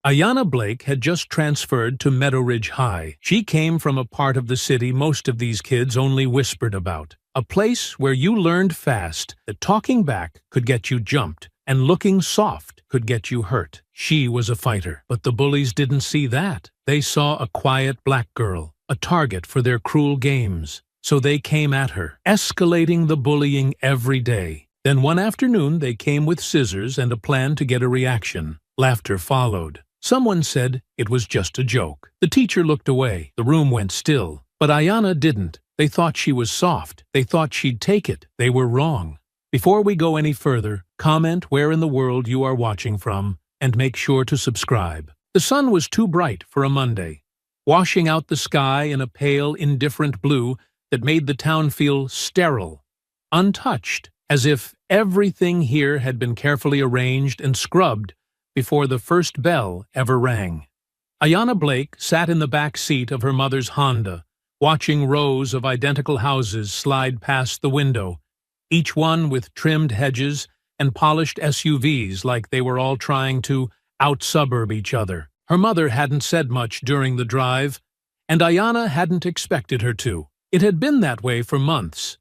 Ayanna Blake had just transferred to Meadow Ridge High. She came from a part of the city most of these kids only whispered about. A place where you learned fast that talking back could get you jumped and looking soft could get you hurt. She was a fighter, but the bullies didn't see that. They saw a quiet black girl, a target for their cruel games. So they came at her, escalating the bullying every day. Then one afternoon they came with scissors and a plan to get a reaction. Laughter followed. Someone said it was just a joke. The teacher looked away. The room went still. But Ayanna didn't. They thought she was soft. They thought she'd take it. They were wrong. Before we go any further, comment where in the world you are watching from, and make sure to subscribe. The sun was too bright for a Monday, washing out the sky in a pale, indifferent blue that made the town feel sterile, untouched, as if everything here had been carefully arranged and scrubbed before the first bell ever rang. Ayanna Blake sat in the back seat of her mother's Honda, watching rows of identical houses slide past the window, each one with trimmed hedges and polished SUVs like they were all trying to out-suburb each other. Her mother hadn't said much during the drive, and Ayanna hadn't expected her to. It had been that way for months.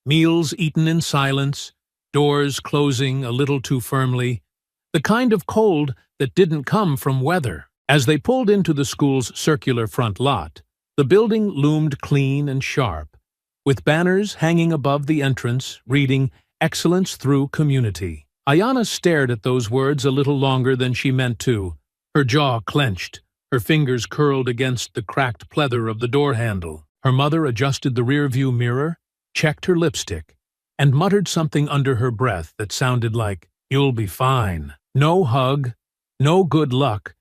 Meals eaten in silence, doors closing a little too firmly, the kind of cold that didn't come from weather. As they pulled into the school's circular front lot, the building loomed clean and sharp, with banners hanging above the entrance reading "Excellence Through Community." Ayanna stared at those words a little longer than she meant to, her jaw clenched, her fingers curled against the cracked pleather of the door handle. Her mother adjusted the rearview mirror, checked her lipstick, and muttered something under her breath that sounded like, "You'll be fine." No hug, no good luck,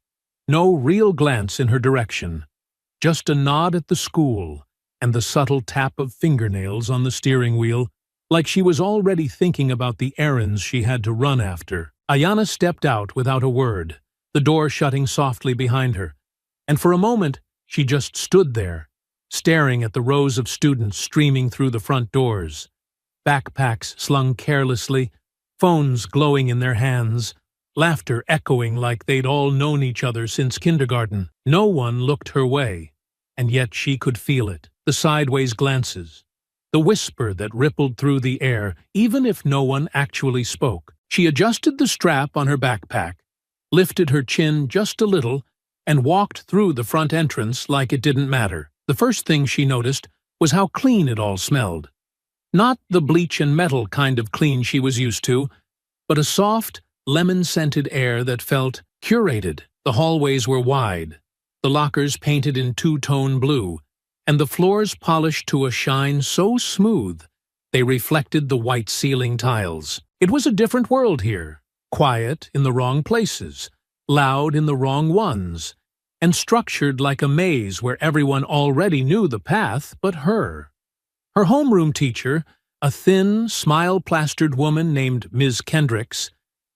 no real glance in her direction, just a nod at the school and the subtle tap of fingernails on the steering wheel, like she was already thinking about the errands she had to run after. Ayanna stepped out without a word, the door shutting softly behind her, and for a moment she just stood there, staring at the rows of students streaming through the front doors, backpacks slung carelessly, phones glowing in their hands, laughter echoing like they'd all known each other since kindergarten. No one looked her way, and yet she could feel it, the sideways glances, the whisper that rippled through the air, even if no one actually spoke. She adjusted the strap on her backpack, lifted her chin just a little, and walked through the front entrance like it didn't matter. The first thing she noticed was how clean it all smelled. Not the bleach and metal kind of clean she was used to, but a soft, lemon-scented air that felt curated. The hallways were wide, the lockers painted in two-tone blue, and the floors polished to a shine so smooth they reflected the white ceiling tiles. It was a different world here, quiet in the wrong places, loud in the wrong ones, and structured like a maze where everyone already knew the path but her. Her homeroom teacher, a thin, smile-plastered woman named Ms. Kendricks,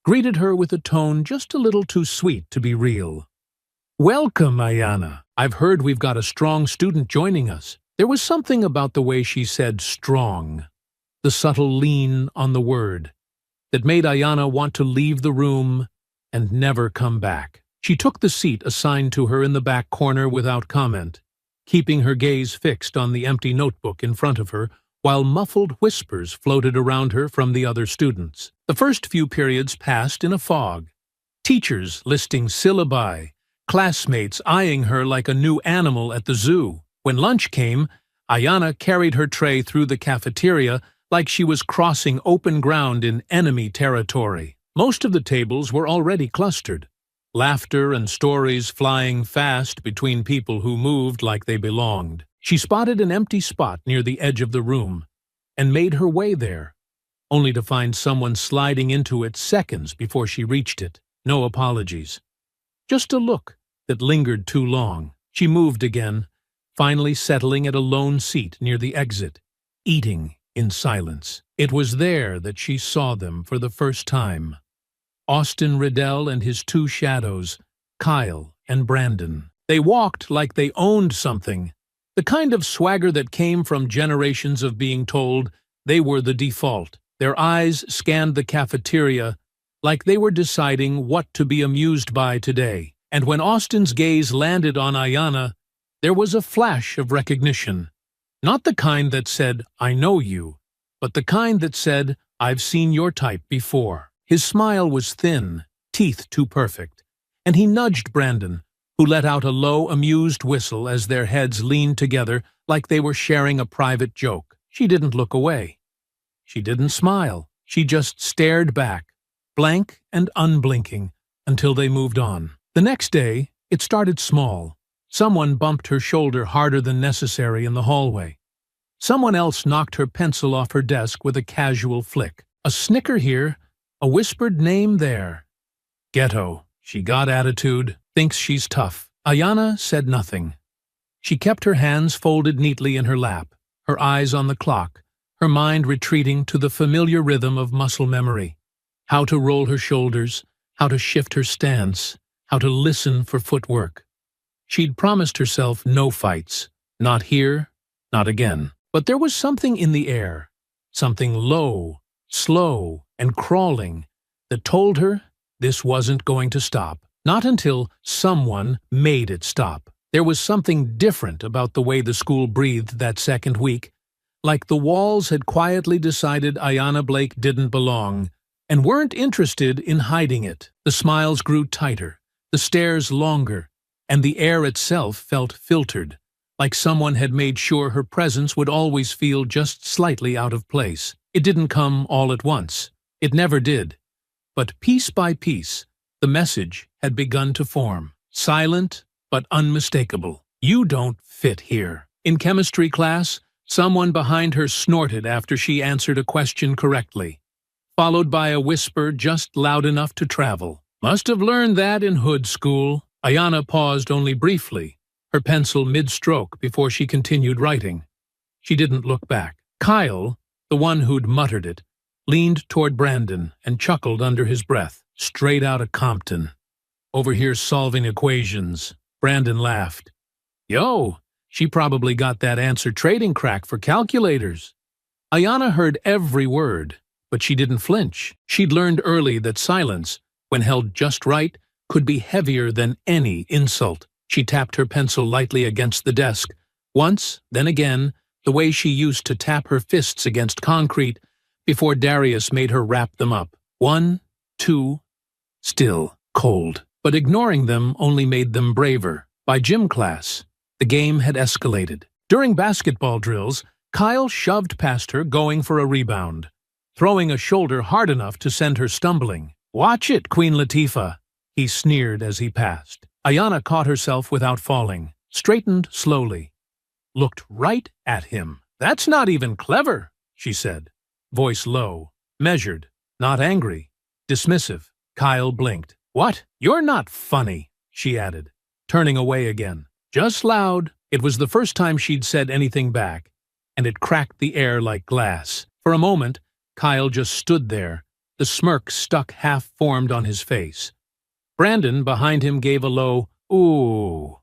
greeted her with a tone just a little too sweet to be real. "Welcome, Ayanna. I've heard we've got a strong student joining us." There was something about the way she said strong, the subtle lean on the word, that made Ayanna want to leave the room and never come back. She took the seat assigned to her in the back corner without comment, keeping her gaze fixed on the empty notebook in front of her, while muffled whispers floated around her from the other students. The first few periods passed in a fog. Teachers listing syllabi, classmates eyeing her like a new animal at the zoo. When lunch came, Ayanna carried her tray through the cafeteria like she was crossing open ground in enemy territory. Most of the tables were already clustered, laughter and stories flying fast between people who moved like they belonged. She spotted an empty spot near the edge of the room and made her way there, only to find someone sliding into it seconds before she reached it. No apologies. Just a look that lingered too long. She moved again, finally settling at a lone seat near the exit, eating in silence. It was there that she saw them for the first time. Austin Riddell and his two shadows, Kyle and Brandon. They walked like they owned something, the kind of swagger that came from generations of being told they were the default. Their eyes scanned the cafeteria like they were deciding what to be amused by today. And when Austin's gaze landed on Ayanna, there was a flash of recognition. Not the kind that said, "I know you," but the kind that said, "I've seen your type before." His smile was thin, teeth too perfect, and he nudged Brandon, who let out a low, amused whistle as their heads leaned together like they were sharing a private joke. She didn't look away. She didn't smile. She just stared back, blank and unblinking, until they moved on. The next day, it started small. Someone bumped her shoulder harder than necessary in the hallway. Someone else knocked her pencil off her desk with a casual flick. A snicker here, a whispered name there. Ghetto. She got attitude, thinks she's tough. Ayanna said nothing. She kept her hands folded neatly in her lap, her eyes on the clock, her mind retreating to the familiar rhythm of muscle memory. How to roll her shoulders, how to shift her stance, how to listen for footwork. She'd promised herself no fights, not here, not again. But there was something in the air, something low, slow, and crawling, that told her this wasn't going to stop. Not until someone made it stop. There was something different about the way the school breathed that second week, like the walls had quietly decided Ayanna Blake didn't belong, and weren't interested in hiding it. The smiles grew tighter, the stares longer, and the air itself felt filtered, like someone had made sure her presence would always feel just slightly out of place. It didn't come all at once. It never did. But piece by piece, the message had begun to form, silent but unmistakable. You don't fit here. In chemistry class, someone behind her snorted after she answered a question correctly, followed by a whisper just loud enough to travel. Must have learned that in hood school. Ayanna paused only briefly, her pencil mid-stroke before she continued writing. She didn't look back. Kyle, the one who'd muttered it, leaned toward Brandon and chuckled under his breath. Straight out of Compton. Over here solving equations. Brandon laughed. Yo, she probably got that answer trading crack for calculators. Ayanna heard every word, but she didn't flinch. She'd learned early that silence, when held just right, could be heavier than any insult. She tapped her pencil lightly against the desk, once, then again, the way she used to tap her fists against concrete before Darius made her wrap them up. 1, 2, still, cold. But ignoring them only made them braver. By gym class, the game had escalated. During basketball drills, Kyle shoved past her, going for a rebound, throwing a shoulder hard enough to send her stumbling. Watch it, Queen Latifah, he sneered as he passed. Ayanna caught herself without falling, straightened slowly, looked right at him. That's not even clever, she said, voice low, measured, not angry, dismissive. Kyle blinked. What? You're not funny, she added, turning away again. Just loud. It was the first time she'd said anything back, and it cracked the air like glass. For a moment, Kyle just stood there, the smirk stuck half-formed on his face. Brandon, behind him, gave a low, ooh,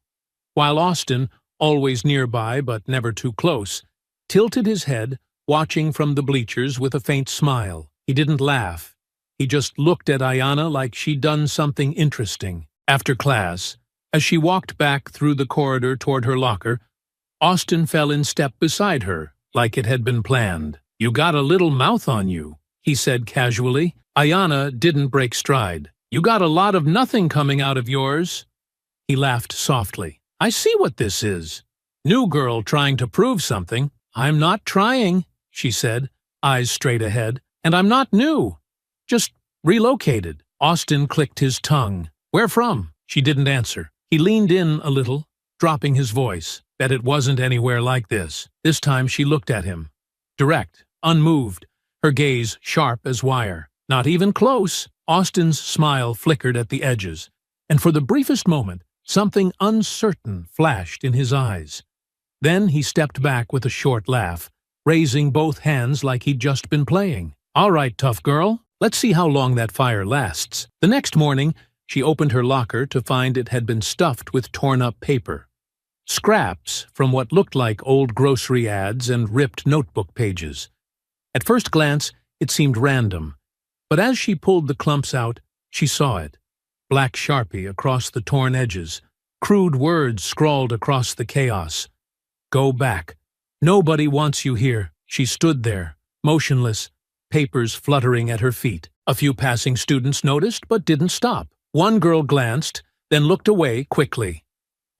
while Austin, always nearby but never too close, tilted his head, watching from the bleachers with a faint smile. He didn't laugh. He just looked at Ayanna like she'd done something interesting. After class, as she walked back through the corridor toward her locker, Austin fell in step beside her, like it had been planned. You got a little mouth on you, he said casually. Ayanna didn't break stride. You got a lot of nothing coming out of yours. He laughed softly. I see what this is. New girl trying to prove something. I'm not trying, she said, eyes straight ahead. And I'm not new. Just relocated. Austin clicked his tongue. Where from? She didn't answer. He leaned in a little, dropping his voice. Bet it wasn't anywhere like this. This time she looked at him. Direct, unmoved, her gaze sharp as wire. Not even close. Austin's smile flickered at the edges, and for the briefest moment, something uncertain flashed in his eyes. Then he stepped back with a short laugh, raising both hands like he'd just been playing. All right, tough girl. Let's see how long that fire lasts. The next morning, she opened her locker to find it had been stuffed with torn-up paper. Scraps from what looked like old grocery ads and ripped notebook pages. At first glance, it seemed random, but as she pulled the clumps out, she saw it. black Sharpie across the torn edges, crude words scrawled across the chaos. Go back. Nobody wants you here. She stood there, motionless, papers fluttering at her feet. A few passing students noticed but didn't stop. One girl glanced, then looked away quickly.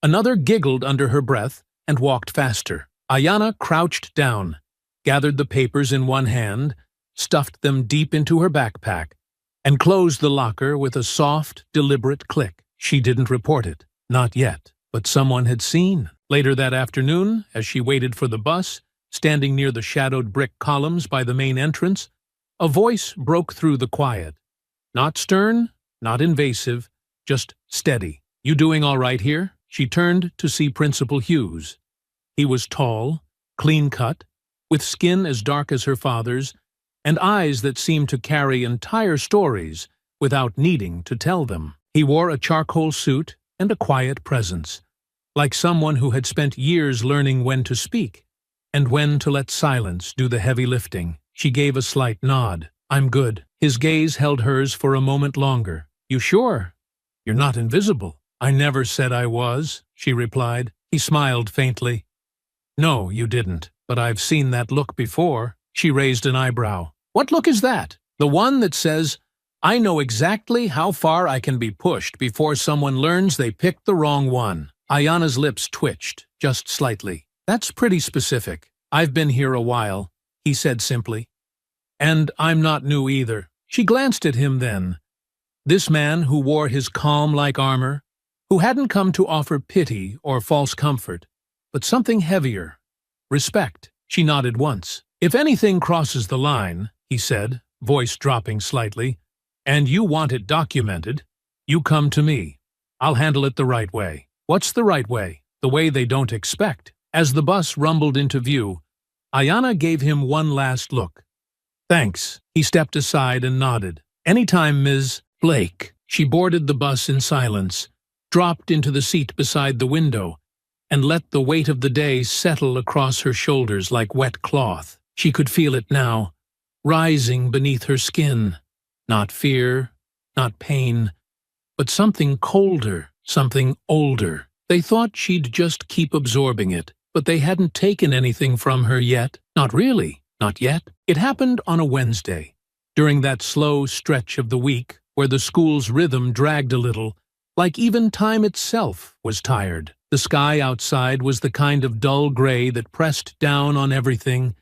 Another giggled under her breath and walked faster. Ayanna crouched down, gathered the papers in one hand, stuffed them deep into her backpack, and closed the locker with a soft, deliberate click. She didn't report it. Not yet. But someone had seen. Later that afternoon, as she waited for the bus, standing near the shadowed brick columns by the main entrance, a voice broke through the quiet. Not stern, not invasive, just steady. You doing all right here? She turned to see Principal Hughes. He was tall, clean-cut, with skin as dark as her father's, and eyes that seemed to carry entire stories without needing to tell them. He wore a charcoal suit and a quiet presence, like someone who had spent years learning when to speak and when to let silence do the heavy lifting. She gave a slight nod. I'm good. His gaze held hers for a moment longer. You sure? You're not invisible. I never said I was, she replied. He smiled faintly. No, you didn't, but I've seen that look before. She raised an eyebrow. What look is that? The one that says, I know exactly how far I can be pushed before someone learns they picked the wrong one. Ayanna's lips twitched, just slightly. That's pretty specific. I've been here a while, he said simply. And I'm not new either. She glanced at him then. This man who wore his calm-like armor, who hadn't come to offer pity or false comfort, but something heavier. Respect. She nodded once. If anything crosses the line, he said, voice dropping slightly, and you want it documented, you come to me. I'll handle it the right way. What's the right way? The way they don't expect. As the bus rumbled into view, Ayanna gave him one last look. Thanks. He stepped aside and nodded. Anytime, Ms. Blake. She boarded the bus in silence, dropped into the seat beside the window, and let the weight of the day settle across her shoulders like wet cloth. She could feel it now, rising beneath her skin. Not fear, not pain, but something colder, something older. They thought she'd just keep absorbing it, but they hadn't taken anything from her yet. Not really, not yet. It happened on a Wednesday, during that slow stretch of the week where the school's rhythm dragged a little, like even time itself was tired. The sky outside was the kind of dull gray that pressed down on everything,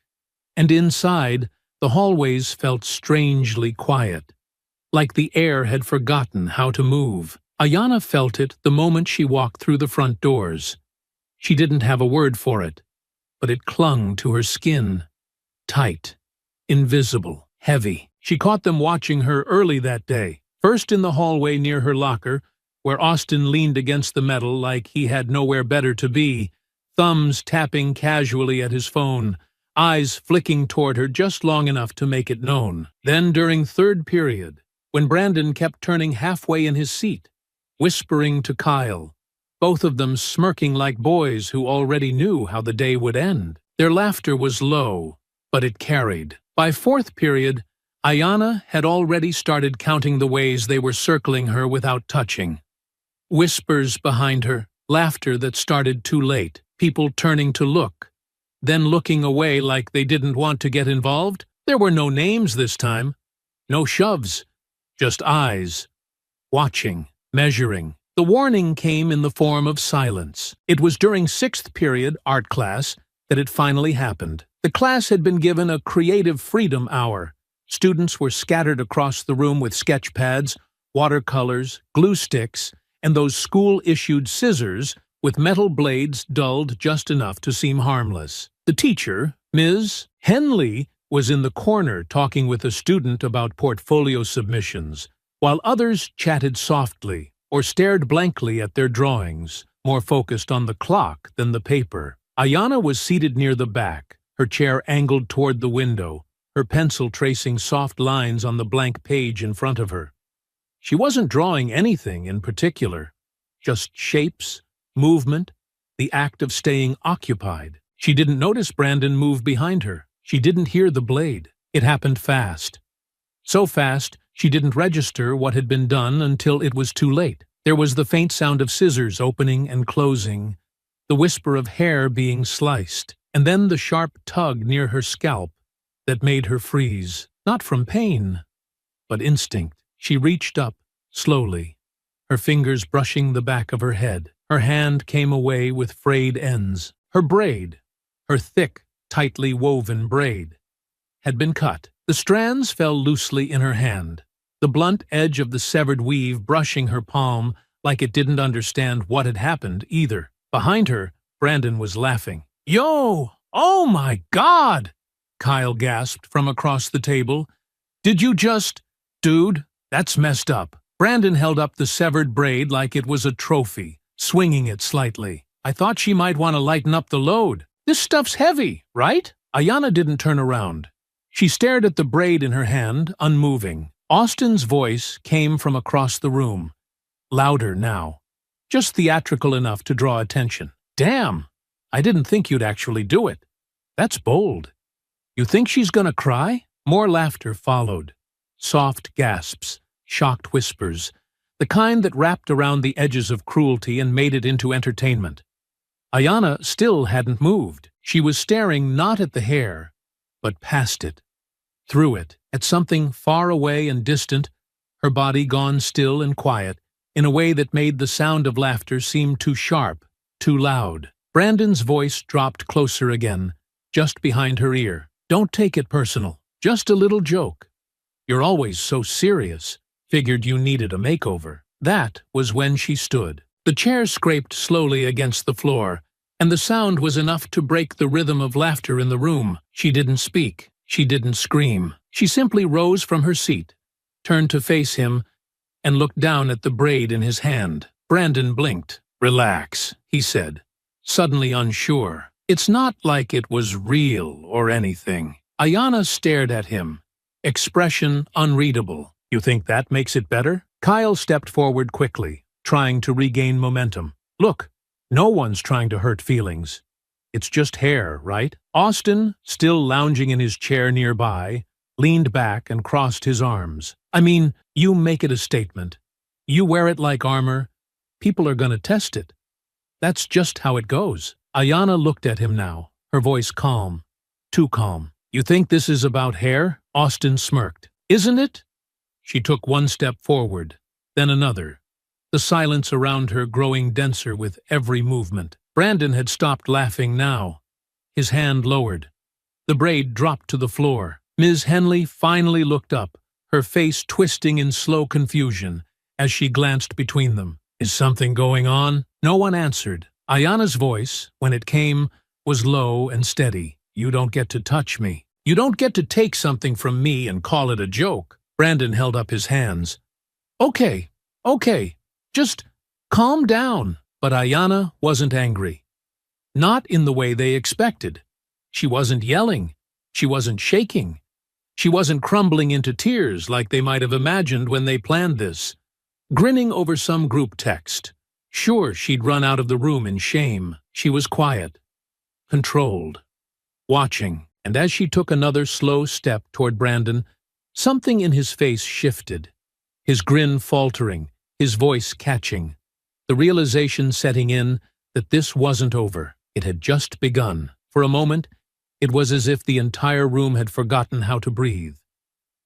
and inside, the hallways felt strangely quiet, like the air had forgotten how to move. Ayanna felt it the moment she walked through the front doors. She didn't have a word for it, but it clung to her skin. Tight, invisible, heavy. She caught them watching her early that day, first in the hallway near her locker, where Austin leaned against the metal like he had nowhere better to be, thumbs tapping casually at his phone, eyes flicking toward her just long enough to make it known. Then during third period, when Brandon kept turning halfway in his seat, whispering to Kyle, both of them smirking like boys who already knew how the day would end. Their laughter was low, but it carried. By fourth period, Ayanna had already started counting the ways they were circling her without touching. Whispers behind her, laughter that started too late, people turning to look, then looking away like they didn't want to get involved. There were no names this time, no shoves, just eyes, watching, measuring. The warning came in the form of silence. It was during sixth period art class that it finally happened. The class had been given a creative freedom hour. Students were scattered across the room with sketch pads, watercolors, glue sticks, and those school-issued scissors with metal blades dulled just enough to seem harmless. The teacher, Ms. Henley, was in the corner talking with a student about portfolio submissions, while others chatted softly or stared blankly at their drawings, more focused on the clock than the paper. Ayanna was seated near the back, her chair angled toward the window, her pencil tracing soft lines on the blank page in front of her. She wasn't drawing anything in particular, just shapes, movement, the act of staying occupied. She didn't notice Brandon move behind her. She didn't hear the blade. It happened fast. So fast, She didn't register what had been done until it was too late. There was the faint sound of scissors opening and closing, the whisper of hair being sliced, and then the sharp tug near her scalp that made her freeze, not from pain, but instinct. She reached up, slowly, her fingers brushing the back of her head. Her hand came away with frayed ends. Her braid, her thick, tightly woven braid, had been cut. The strands fell loosely in her hand, the blunt edge of the severed weave brushing her palm like it didn't understand what had happened either. Behind her, Brandon was laughing. "Yo! Oh my God!" Kyle gasped from across the table. "Did you just... Dude, that's messed up." Brandon held up the severed braid like it was a trophy, swinging it slightly. "I thought she might want to lighten up the load. This stuff's heavy, right?" Ayanna didn't turn around. She stared at the braid in her hand, unmoving. Austin's voice came from across the room, louder now, just theatrical enough to draw attention. "Damn, I didn't think you'd actually do it. That's bold. You think she's gonna cry?" More laughter followed. Soft gasps, shocked whispers, the kind that wrapped around the edges of cruelty and made it into entertainment. Ayanna still hadn't moved. She was staring not at the hair, but past it, through it, at something far away and distant, her body gone still and quiet, in a way that made the sound of laughter seem too sharp, too loud. Brandon's voice dropped closer again, just behind her ear. "Don't take it personal. Just a little joke. You're always so serious. Figured you needed a makeover." That was when she stood. The chair scraped slowly against the floor, and the sound was enough to break the rhythm of laughter in the room. She didn't speak. She didn't scream. She simply rose from her seat, turned to face him, and looked down at the braid in his hand. Brandon blinked. "Relax," he said, suddenly unsure. "It's not like it was real or anything." Ayanna stared at him, expression unreadable. "You think that makes it better?" Kyle stepped forward quickly, trying to regain momentum. "Look, no one's trying to hurt feelings. It's just hair, right?" Austin, still lounging in his chair nearby, leaned back and crossed his arms. "I mean, you make it a statement. You wear it like armor. People are gonna test it. That's just how it goes." Ayanna looked at him now, her voice calm, too calm. "You think this is about hair?" Austin smirked. "Isn't it?" She took one step forward, then another, the silence around her growing denser with every movement. Brandon had stopped laughing now, his hand lowered. The braid dropped to the floor. Ms. Henley finally looked up, her face twisting in slow confusion as she glanced between them. "Is something going on?" No one answered. Ayanna's voice, when it came, was low and steady. "You don't get to touch me. You don't get to take something from me and call it a joke." Brandon held up his hands. Okay, just calm down." But Ayanna wasn't angry. Not in the way they expected. She wasn't yelling. She wasn't shaking. She wasn't crumbling into tears like they might have imagined when they planned this, grinning over some group text. Sure, she'd run out of the room in shame. She was quiet, controlled, watching, and as she took another slow step toward Brandon, something in his face shifted, his grin faltering, his voice catching, the realization setting in that this wasn't over. It had just begun. For a moment, it was as if the entire room had forgotten how to breathe.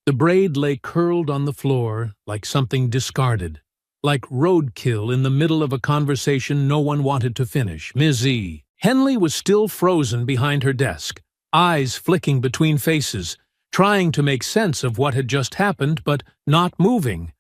The braid lay curled on the floor like something discarded, like roadkill in the middle of a conversation no one wanted to finish. Ms. E. Henley was still frozen behind her desk, eyes flicking between faces, trying to make sense of what had just happened, but not moving,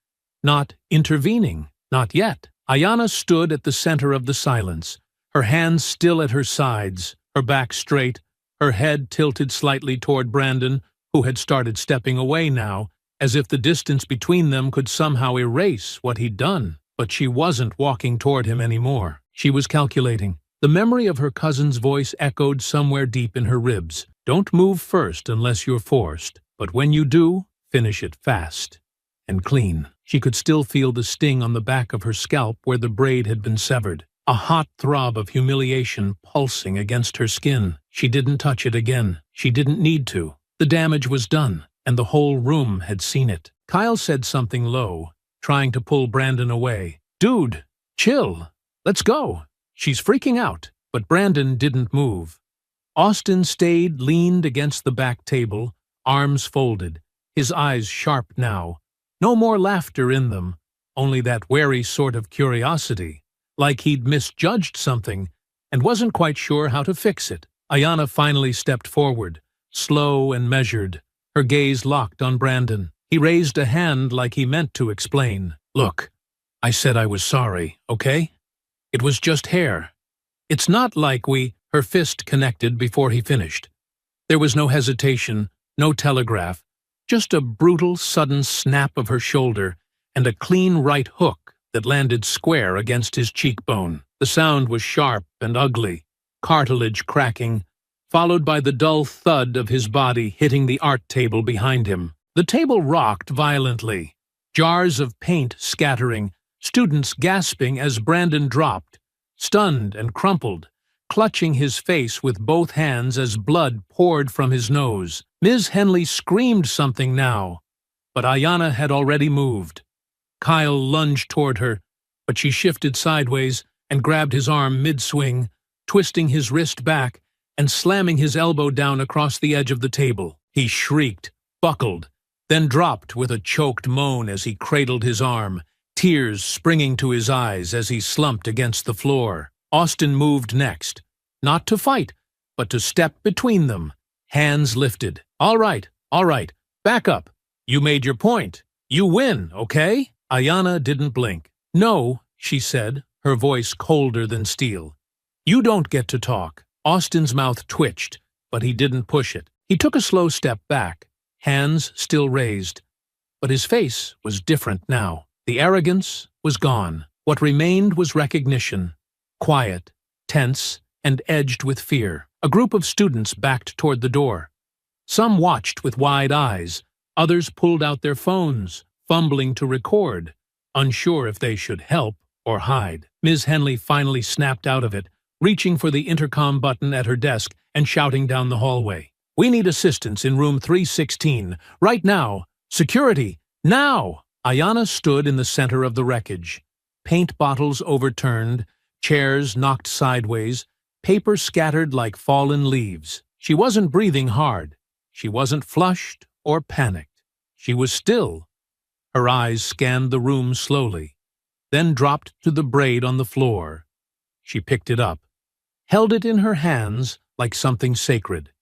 not intervening, not yet. Ayanna stood at the center of the silence, her hands still at her sides, her back straight, her head tilted slightly toward Brandon, who had started stepping away now, as if the distance between them could somehow erase what he'd done. But she wasn't walking toward him anymore. She was calculating. The memory of her cousin's voice echoed somewhere deep in her ribs. "Don't move first unless you're forced, but when you do, finish it fast and clean." She could still feel the sting on the back of her scalp where the braid had been severed, a hot throb of humiliation pulsing against her skin. She didn't touch it again. She didn't need to. The damage was done, and the whole room had seen it. Kyle said something low, trying to pull Brandon away. "Dude, chill. Let's go. She's freaking out." But Brandon didn't move. Austin stayed leaned against the back table, arms folded, his eyes sharp now. No more laughter in them, only that wary sort of curiosity, like he'd misjudged something and wasn't quite sure how to fix it. Ayanna finally stepped forward, slow and measured, her gaze locked on Brandon. He raised a hand like he meant to explain. "Look, I said I was sorry, okay? It was just hair. It's not like we—" Her fist connected before he finished. There was no hesitation, no telegraph, just a brutal, sudden snap of her shoulder and a clean right hook that landed square against his cheekbone. The sound was sharp and ugly, cartilage cracking, followed by the dull thud of his body hitting the art table behind him. The table rocked violently, jars of paint scattering, students gasping as Brandon dropped, stunned and crumpled, clutching his face with both hands as blood poured from his nose. Ms. Henley screamed something now, but Ayanna had already moved. Kyle lunged toward her, but she shifted sideways and grabbed his arm mid-swing, twisting his wrist back and slamming his elbow down across the edge of the table. He shrieked, buckled, then dropped with a choked moan as he cradled his arm, tears springing to his eyes as he slumped against the floor. Austin moved next, not to fight, but to step between them, hands lifted. All right, back up. You made your point. You win, okay?" Ayanna didn't blink. "No," she said, her voice colder than steel. "You don't get to talk." Austin's mouth twitched, but he didn't push it. He took a slow step back, hands still raised. But his face was different now. The arrogance was gone. What remained was recognition. Quiet, tense, and edged with fear. A group of students backed toward the door. Some watched with wide eyes, others pulled out their phones, fumbling to record, unsure if they should help or hide. Ms. Henley finally snapped out of it, reaching for the intercom button at her desk and shouting down the hallway. "We need assistance in room 316, right now! Security, now!" Ayanna stood in the center of the wreckage. Paint bottles overturned, chairs knocked sideways, paper scattered like fallen leaves. She wasn't breathing hard. She wasn't flushed or panicked. She was still. Her eyes scanned the room slowly, then dropped to the braid on the floor. She picked it up, held it in her hands like something sacred,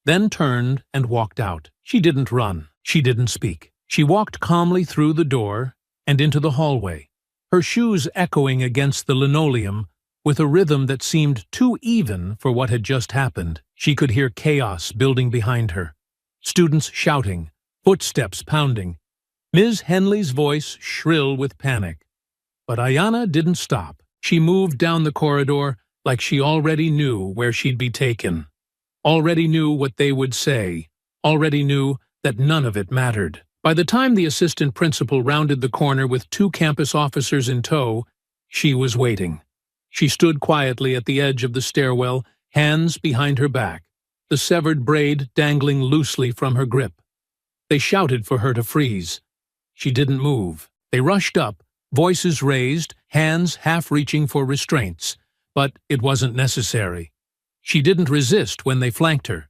then turned and walked out. She didn't run. She didn't speak. She walked calmly through the door and into the hallway, her shoes echoing against the linoleum with a rhythm that seemed too even for what had just happened. She could hear chaos building behind her, students shouting, footsteps pounding, Ms. Henley's voice shrill with panic. But Ayanna didn't stop. She moved down the corridor like she already knew where she'd be taken, already knew what they would say, already knew that none of it mattered. By the time the assistant principal rounded the corner with 2 campus officers in tow, she was waiting. She stood quietly at the edge of the stairwell, hands behind her back, the severed braid dangling loosely from her grip. They shouted for her to freeze. She didn't move. They rushed up, voices raised, hands half reaching for restraints, but it wasn't necessary. She didn't resist when they flanked her.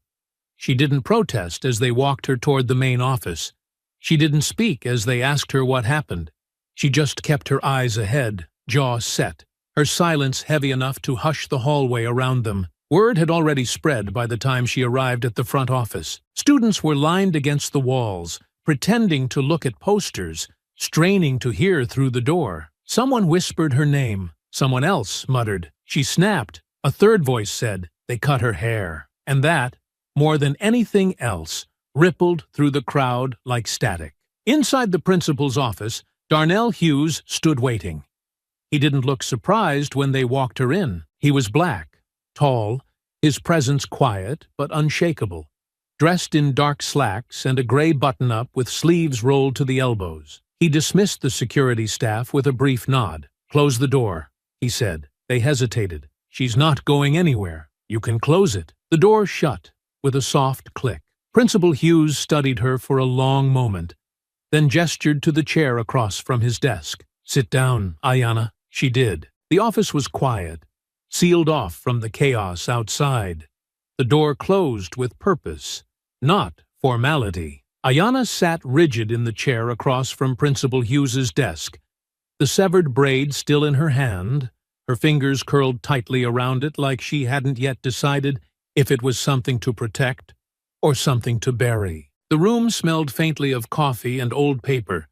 She didn't protest as they walked her toward the main office. She didn't speak as they asked her what happened. She just kept her eyes ahead, jaw set, her silence heavy enough to hush the hallway around them. Word had already spread by the time she arrived at the front office. Students were lined against the walls, pretending to look at posters, straining to hear through the door. Someone whispered her name. Someone else muttered. She snapped. A third voice said, "They cut her hair." And that, more than anything else, rippled through the crowd like static. Inside the principal's office, Darnell Hughes stood waiting. He didn't look surprised when they walked her in. He was black, tall, his presence quiet but unshakable, dressed in dark slacks and a gray button-up with sleeves rolled to the elbows. He dismissed the security staff with a brief nod. "Close the door," he said. They hesitated. "She's not going anywhere. You can close it." The door shut with a soft click. Principal Hughes studied her for a long moment, then gestured to the chair across from his desk. "Sit down, Ayanna." She did. The office was quiet, sealed off from the chaos outside. The door closed with purpose, not formality. Ayanna sat rigid in the chair across from Principal Hughes's desk, the severed braid still in her hand, her fingers curled tightly around it like she hadn't yet decided if it was something to protect or something to bury. The room smelled faintly of coffee and old paper,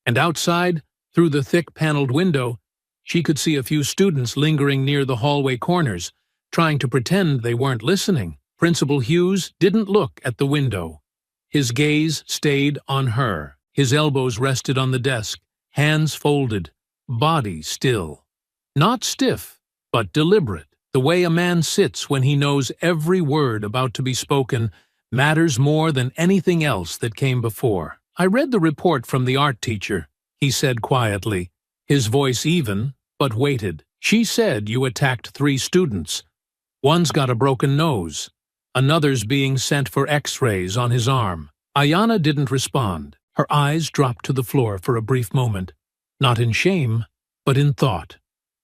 and outside, through the thick paneled window, she could see a few students lingering near the hallway corners, trying to pretend they weren't listening. Principal Hughes didn't look at the window. His gaze stayed on her. His elbows rested on the desk, hands folded, body still. Not stiff, but deliberate. The way a man sits when he knows every word about to be spoken matters more than anything else that came before. "I read the report from the art teacher," he said quietly, his voice even, but weighted. "She said you attacked 3 students. One's got a broken nose. Another's being sent for x-rays on his arm." Ayanna didn't respond. Her eyes dropped to the floor for a brief moment, not in shame, but in thought.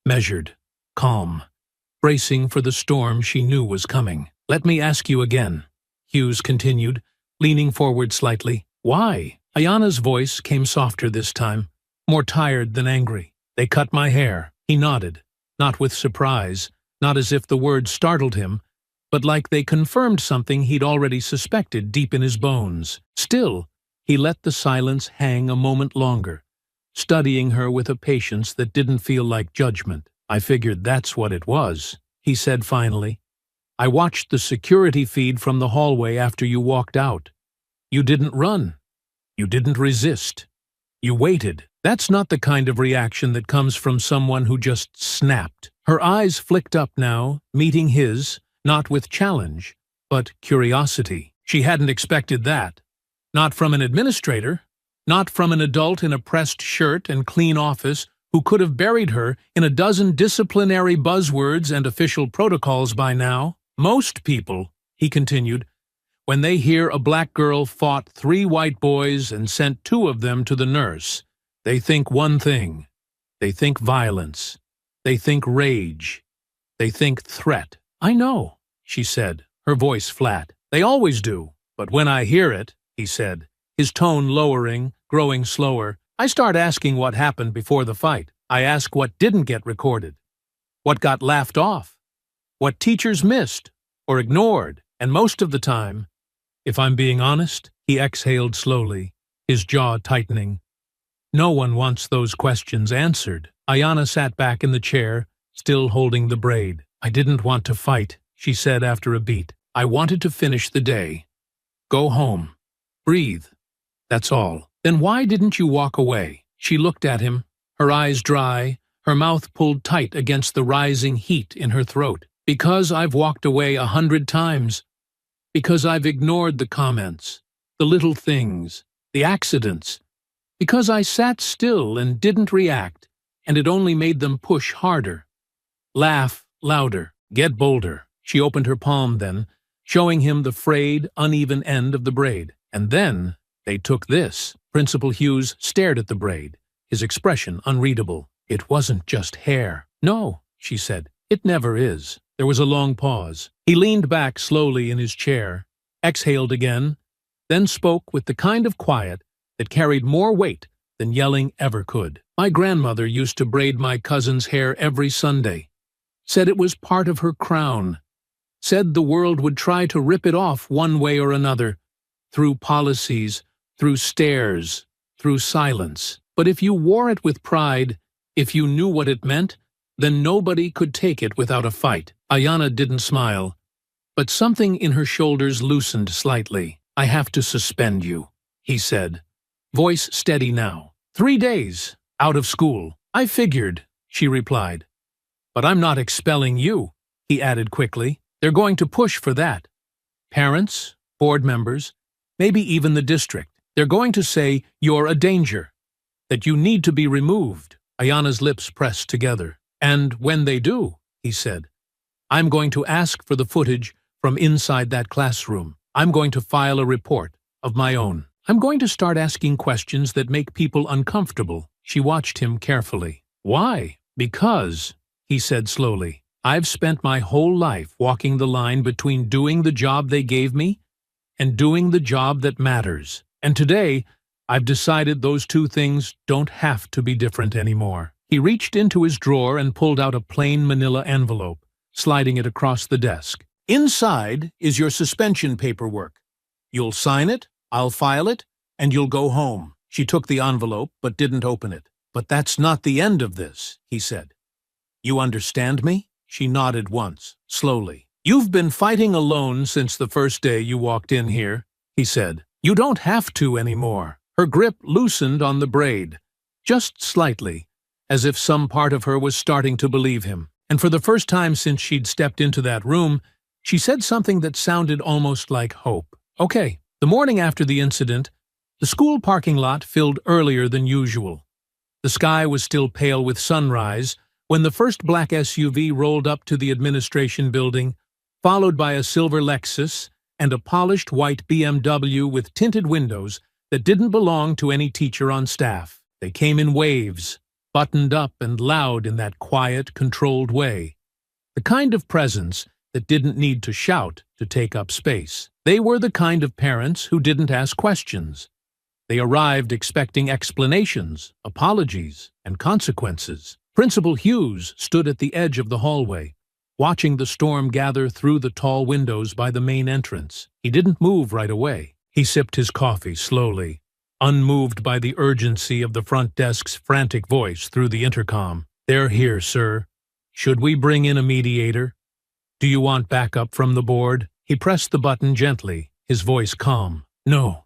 Measured, calm, bracing for the storm she knew was coming. "Let me ask you again," Hughes continued, leaning forward slightly. "Why?" Ayanna's voice came softer this time, more tired than angry. "They cut my hair." He nodded, not with surprise, not as if the words startled him, but like they confirmed something he'd already suspected deep in his bones. Still, he let the silence hang a moment longer, studying her with a patience that didn't feel like judgment. "I figured that's what it was," he said finally. "I watched the security feed from the hallway after you walked out. You didn't run. You didn't resist. You waited. That's not the kind of reaction that comes from someone who just snapped." Her eyes flicked up now, meeting his, not with challenge, but curiosity. She hadn't expected that. Not from an administrator, not from an adult in a pressed shirt and clean office who could have buried her in a dozen disciplinary buzzwords and official protocols by now. "Most people," he continued, "when they hear a black girl fought 3 white boys and sent 2 of them to the nurse, they think one thing. They think violence. They think rage. They think threat." "I know," she said, her voice flat. "They always do. But when I hear it," he said, his tone lowering, growing slower, "I start asking what happened before the fight. I ask what didn't get recorded, what got laughed off, what teachers missed or ignored, and most of the time, if I'm being honest," he exhaled slowly, his jaw tightening, "no one wants those questions answered." Ayanna sat back in the chair, still holding the braid. "I didn't want to fight," she said after a beat. "I wanted to finish the day. Go home. Breathe. That's all." "Then why didn't you walk away?" She looked at him, her eyes dry, her mouth pulled tight against the rising heat in her throat. "Because I've walked away 100 times. Because I've ignored the comments, the little things, the accidents. Because I sat still and didn't react, and it only made them push harder. Laugh louder. Get bolder." She opened her palm then, showing him the frayed, uneven end of the braid. "And then they took this." Principal Hughes stared at the braid, his expression unreadable. "It wasn't just hair." "No," she said. "It never is." There was a long pause. He leaned back slowly in his chair, exhaled again, then spoke with the kind of quiet that carried more weight than yelling ever could. "My grandmother used to braid my cousin's hair every Sunday. Said it was part of her crown. Said the world would try to rip it off one way or another, through policies, through stares, through silence. But if you wore it with pride, if you knew what it meant, then nobody could take it without a fight." Ayanna didn't smile, but something in her shoulders loosened slightly. "I have to suspend you," he said, voice steady now. 3 days, out of school." "I figured," she replied. "But I'm not expelling you," he added quickly. "They're going to push for that. Parents, board members, maybe even the district. They're going to say you're a danger, that you need to be removed." Ayanna's lips pressed together. "And when they do," he said, "I'm going to ask for the footage from inside that classroom. I'm going to file a report of my own." I'm going to start asking questions that make people uncomfortable. She watched him carefully. Why? Because, he said slowly, I've spent my whole life walking the line between doing the job they gave me and doing the job that matters. And today, I've decided those two things don't have to be different anymore. He reached into his drawer and pulled out a plain manila envelope, sliding it across the desk. Inside is your suspension paperwork. You'll sign it, I'll file it, and you'll go home. She took the envelope but didn't open it. But that's not the end of this, he said. You understand me? She nodded once, slowly. You've been fighting alone since the first day you walked in here, he said. You don't have to anymore. Her grip loosened on the braid, just slightly, as if some part of her was starting to believe him. And for the first time since she'd stepped into that room, she said something that sounded almost like hope. Okay. The morning after the incident, the school parking lot filled earlier than usual. The sky was still pale with sunrise when the first black SUV rolled up to the administration building, followed by a silver Lexus and a polished white BMW with tinted windows that didn't belong to any teacher on staff. They came in waves, buttoned up and loud in that quiet, controlled way. The kind of presence that didn't need to shout to take up space. They were the kind of parents who didn't ask questions. They arrived expecting explanations, apologies, and consequences. Principal Hughes stood at the edge of the hallway, watching the storm gather through the tall windows by the main entrance. He didn't move right away. He sipped his coffee slowly, unmoved by the urgency of the front desk's frantic voice through the intercom. They're here, sir. Should we bring in a mediator? Do you want backup from the board? He pressed the button gently, his voice calm. No.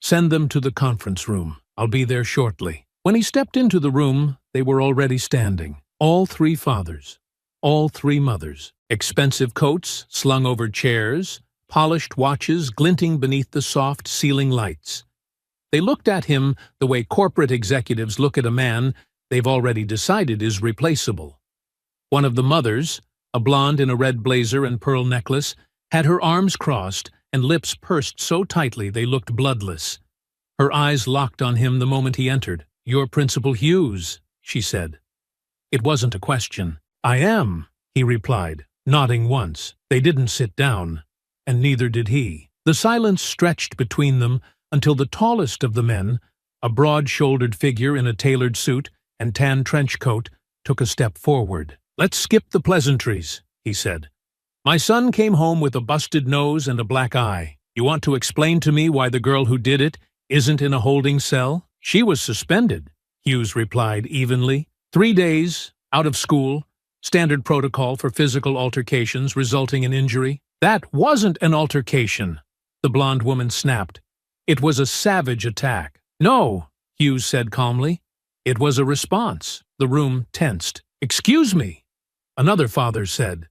Send them to the conference room. I'll be there shortly. When he stepped into the room, they were already standing. All three fathers, all three mothers. Expensive coats slung over chairs, polished watches glinting beneath the soft ceiling lights. They looked at him the way corporate executives look at a man they've already decided is replaceable. One of the mothers, a blonde in a red blazer and pearl necklace, had her arms crossed and lips pursed so tightly they looked bloodless. Her eyes locked on him the moment he entered. You're Principal Hughes, she said. It wasn't a question. I am, he replied, nodding once. They didn't sit down, and neither did he. The silence stretched between them until the tallest of the men, a broad-shouldered figure in a tailored suit and tan trench coat, took a step forward. Let's skip the pleasantries, he said. My son came home with a busted nose and a black eye. You want to explain to me why the girl who did it isn't in a holding cell? She was suspended, Hughes replied evenly. 3 days, out of school, standard protocol for physical altercations resulting in injury. That wasn't an altercation, the blonde woman snapped. It was a savage attack. No, Hughes said calmly. It was a response. The room tensed. Excuse me, another father said.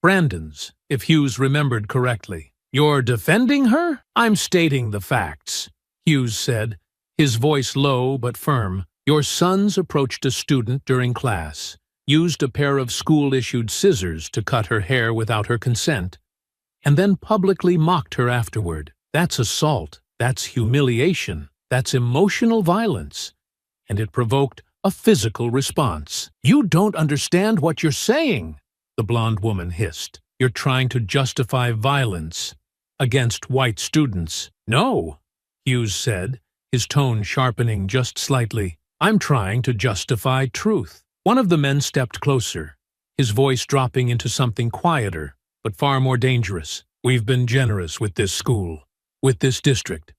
Brandon's, if Hughes remembered correctly. You're defending her? I'm stating the facts, Hughes said, his voice low but firm. Your sons approached a student during class, used a pair of school-issued scissors to cut her hair without her consent, and then publicly mocked her afterward. That's assault, that's humiliation, that's emotional violence, and it provoked a physical response. You don't understand what you're saying, the blonde woman hissed. You're trying to justify violence against white students. No, Hughes said, his tone sharpening just slightly. I'm trying to justify truth. One of the men stepped closer, his voice dropping into something quieter, but far more dangerous. We've been generous with this school, with this district.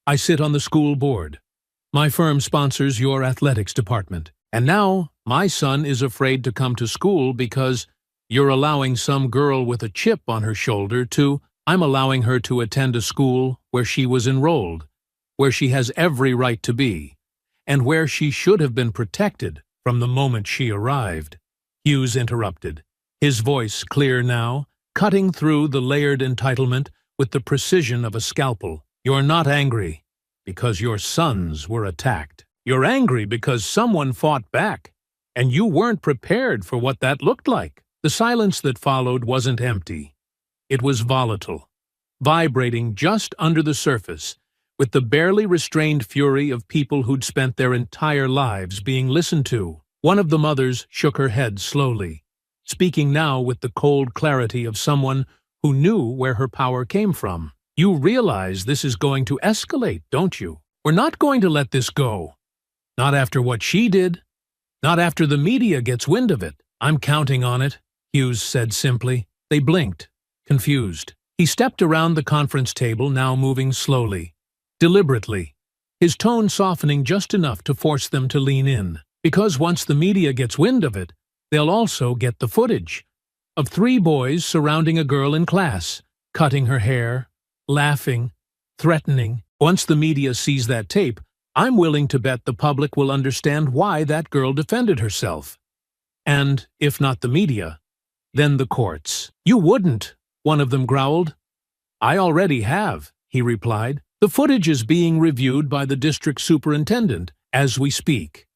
I sit on the school board. My firm sponsors your athletics department. And now my son is afraid to come to school because you're allowing some girl with a chip on her shoulder I'm allowing her to attend a school where she was enrolled, where she has every right to be, and where she should have been protected from the moment she arrived. Hughes interrupted, his voice clear now, cutting through the layered entitlement with the precision of a scalpel. You're not angry because your sons were attacked. You're angry because someone fought back, and you weren't prepared for what that looked like. The silence that followed wasn't empty. It was volatile, vibrating just under the surface, with the barely restrained fury of people who'd spent their entire lives being listened to. One of the mothers shook her head slowly, speaking now with the cold clarity of someone who knew where her power came from. "You realize this is going to escalate, don't you? We're not going to let this go. Not after what she did. Not after the media gets wind of it." "I'm counting on it," Hughes said simply. They blinked, confused. He stepped around the conference table, now moving slowly, deliberately, his tone softening just enough to force them to lean in. Because once the media gets wind of it, they'll also get the footage of 3 boys surrounding a girl in class, cutting her hair, laughing, threatening. Once the media sees that tape, I'm willing to bet the public will understand why that girl defended herself. And, if not the media, then the courts. "You wouldn't," one of them growled. "I already have," he replied. "The footage is being reviewed by the district superintendent as we speak.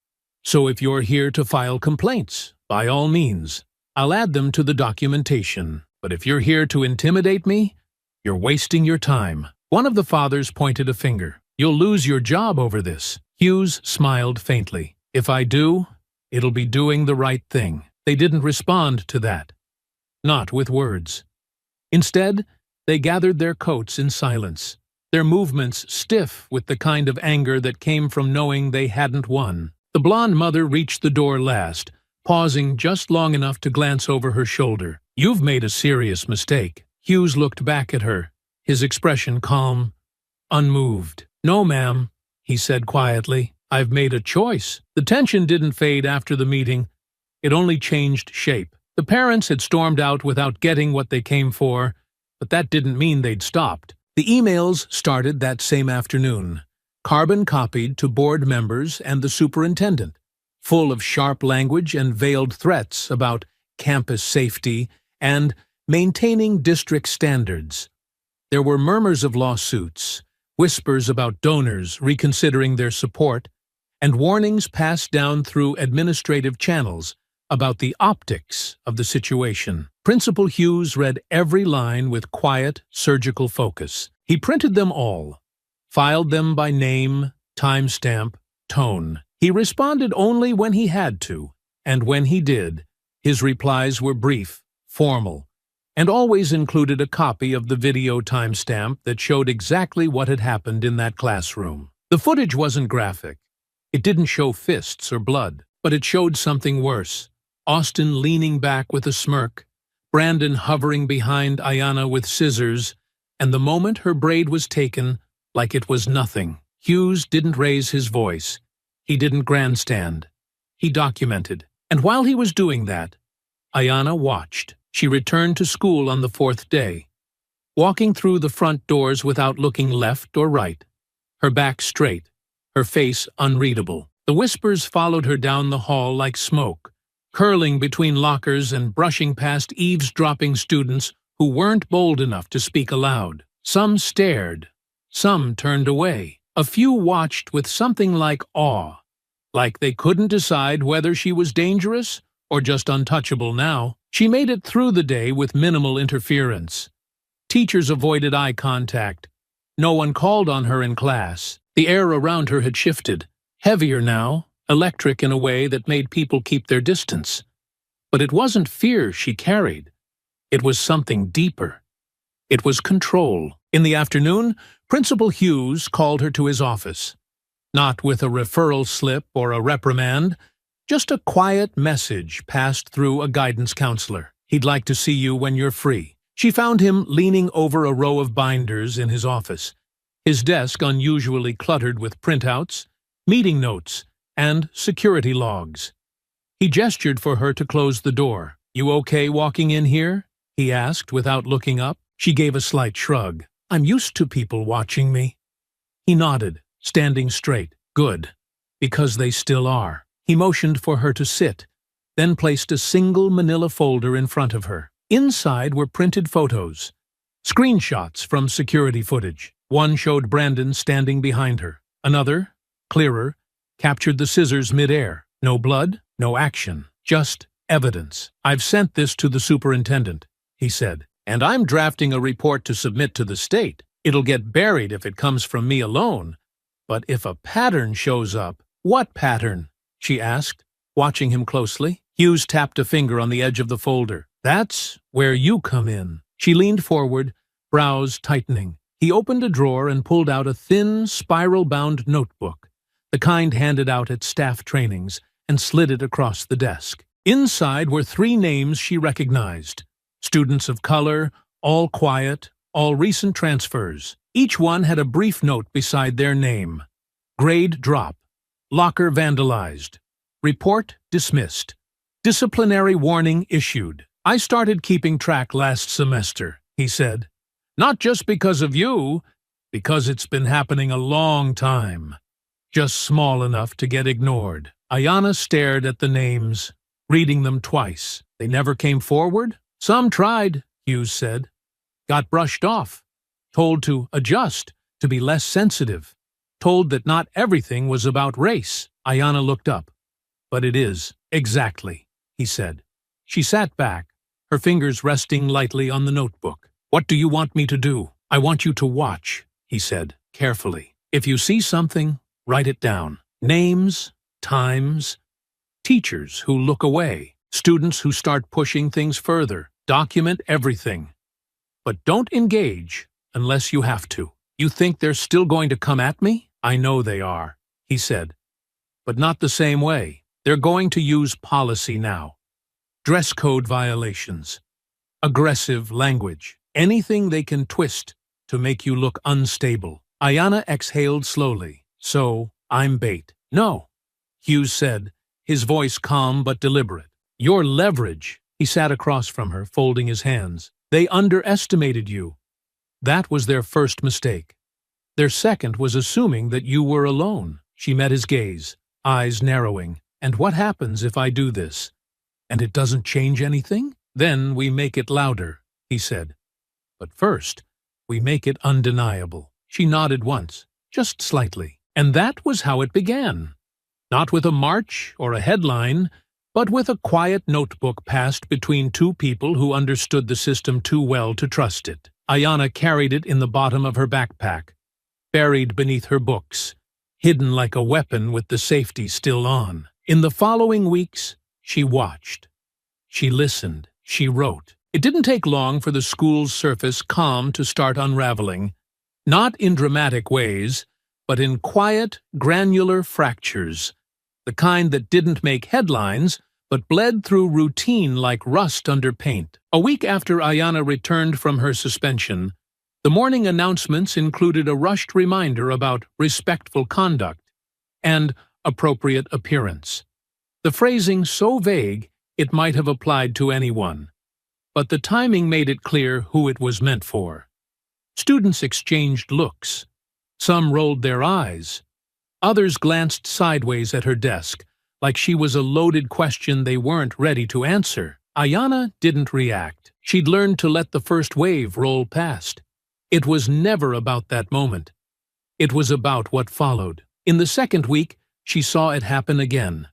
So if you're here to file complaints, by all means, I'll add them to the documentation. But if you're here to intimidate me, you're wasting your time." One of the fathers pointed a finger. "You'll lose your job over this." Hughes smiled faintly. "If I do, it'll be doing the right thing." They didn't respond to that. Not with words. Instead, they gathered their coats in silence, their movements stiff with the kind of anger that came from knowing they hadn't won. The blonde mother reached the door last, pausing just long enough to glance over her shoulder. "You've made a serious mistake." Hughes looked back at her, his expression calm, unmoved. "No, ma'am," he said quietly. "I've made a choice." The tension didn't fade after the meeting. It only changed shape. The parents had stormed out without getting what they came for, but that didn't mean they'd stopped. The emails started that same afternoon, carbon-copied to board members and the superintendent, full of sharp language and veiled threats about campus safety and maintaining district standards. There were murmurs of lawsuits, whispers about donors reconsidering their support, and warnings passed down through administrative channels about the optics of the situation. Principal Hughes read every line with quiet, surgical focus. He printed them all, filed them by name, timestamp, tone. He responded only when he had to, and when he did, his replies were brief, formal, and always included a copy of the video timestamp that showed exactly what had happened in that classroom. The footage wasn't graphic. It didn't show fists or blood, but it showed something worse. Austin leaning back with a smirk, Brandon hovering behind Ayanna with scissors, and the moment her braid was taken, like it was nothing. Hughes didn't raise his voice. He didn't grandstand. He documented. And while he was doing that, Ayanna watched. She returned to school on the 4th day, walking through the front doors without looking left or right, her back straight, her face unreadable. The whispers followed her down the hall like smoke, curling between lockers and brushing past eavesdropping students who weren't bold enough to speak aloud. Some stared, some turned away. A few watched with something like awe, like they couldn't decide whether she was dangerous or just untouchable now. She made it through the day with minimal interference. Teachers avoided eye contact. No one called on her in class. The air around her had shifted, heavier now, electric in a way that made people keep their distance. But it wasn't fear she carried. It was something deeper. It was control. In the afternoon, Principal Hughes called her to his office. Not with a referral slip or a reprimand, just a quiet message passed through a guidance counselor. "He'd like to see you when you're free." She found him leaning over a row of binders in his office, his desk unusually cluttered with printouts, meeting notes, and security logs. He gestured for her to close the door. "You okay walking in here?" he asked without looking up. She gave a slight shrug. "I'm used to people watching me." He nodded, standing straight. "Good, because they still are." He motioned for her to sit, then placed a single manila folder in front of her. Inside were printed photos, screenshots from security footage. One showed Brandon standing behind her. Another, clearer, captured the scissors mid-air. No blood, no action, just evidence. "I've sent this to the superintendent," he said, "and I'm drafting a report to submit to the state." It'll get buried if it comes from me alone. But if a pattern shows up—" "What pattern?" she asked, watching him closely. Hughes tapped a finger on the edge of the folder. "That's where you come in." She leaned forward, brows tightening. He opened a drawer and pulled out a thin, spiral-bound notebook, the kind handed out at staff trainings, and slid it across the desk. Inside were 3 names she recognized. Students of color, all quiet, all recent transfers. Each one had a brief note beside their name. Grade drop. Locker vandalized. Report dismissed. Disciplinary warning issued. "I started keeping track last semester," he said. "Not just because of you, because it's been happening a long time. Just small enough to get ignored." Ayanna stared at the names, reading them twice. "They never came forward?" "Some tried," Hughes said. "Got brushed off. Told to adjust, to be less sensitive. Told that not everything was about race." Ayanna looked up. "But it is, exactly," he said. She sat back, her fingers resting lightly on the notebook. "What do you want me to do?" "I want you to watch," he said, carefully. "If you see something, write it down. Names, times, teachers who look away, students who start pushing things further. Document everything. But don't engage unless you have to." "You think they're still going to come at me?" "I know they are," he said. "But not the same way. They're going to use policy now. Dress code violations. Aggressive language. Anything they can twist to make you look unstable." Ayanna exhaled slowly. "So, I'm bait." "No," Hughes said, his voice calm but deliberate. "Your leverage." He sat across from her, folding his hands. "They underestimated you. That was their first mistake. Their second was assuming that you were alone." She met his gaze, eyes narrowing. "And what happens if I do this? And it doesn't change anything?" "Then we make it louder," he said. "But first, we make it undeniable." She nodded once, just slightly. And that was how it began. Not with a march or a headline, but with a quiet notebook passed between 2 people who understood the system too well to trust it. Ayanna carried it in the bottom of her backpack, buried beneath her books, hidden like a weapon with the safety still on. In the following weeks, she watched. She listened. She wrote. It didn't take long for the school's surface calm to start unraveling, not in dramatic ways, but in quiet, granular fractures, the kind that didn't make headlines, but bled through routine like rust under paint. A week after Ayanna returned from her suspension, the morning announcements included a rushed reminder about respectful conduct and appropriate appearance. The phrasing so vague it might have applied to anyone, but the timing made it clear who it was meant for. Students exchanged looks. Some rolled their eyes. Others glanced sideways at her desk, like she was a loaded question they weren't ready to answer. Ayanna didn't react. She'd learned to let the first wave roll past. It was never about that moment. It was about what followed. In the second week, she saw it happen again.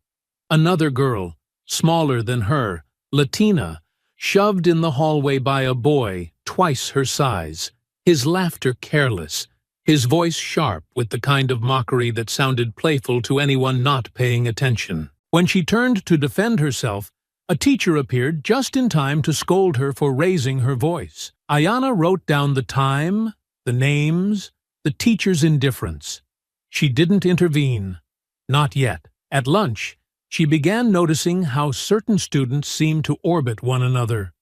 Another girl, smaller than her, Latina, shoved in the hallway by a boy twice her size, his laughter careless, his voice sharp with the kind of mockery that sounded playful to anyone not paying attention. When she turned to defend herself, a teacher appeared just in time to scold her for raising her voice. Ayanna wrote down the time, the names, the teacher's indifference. She didn't intervene. Not yet. At lunch, she began noticing how certain students seemed to orbit one another.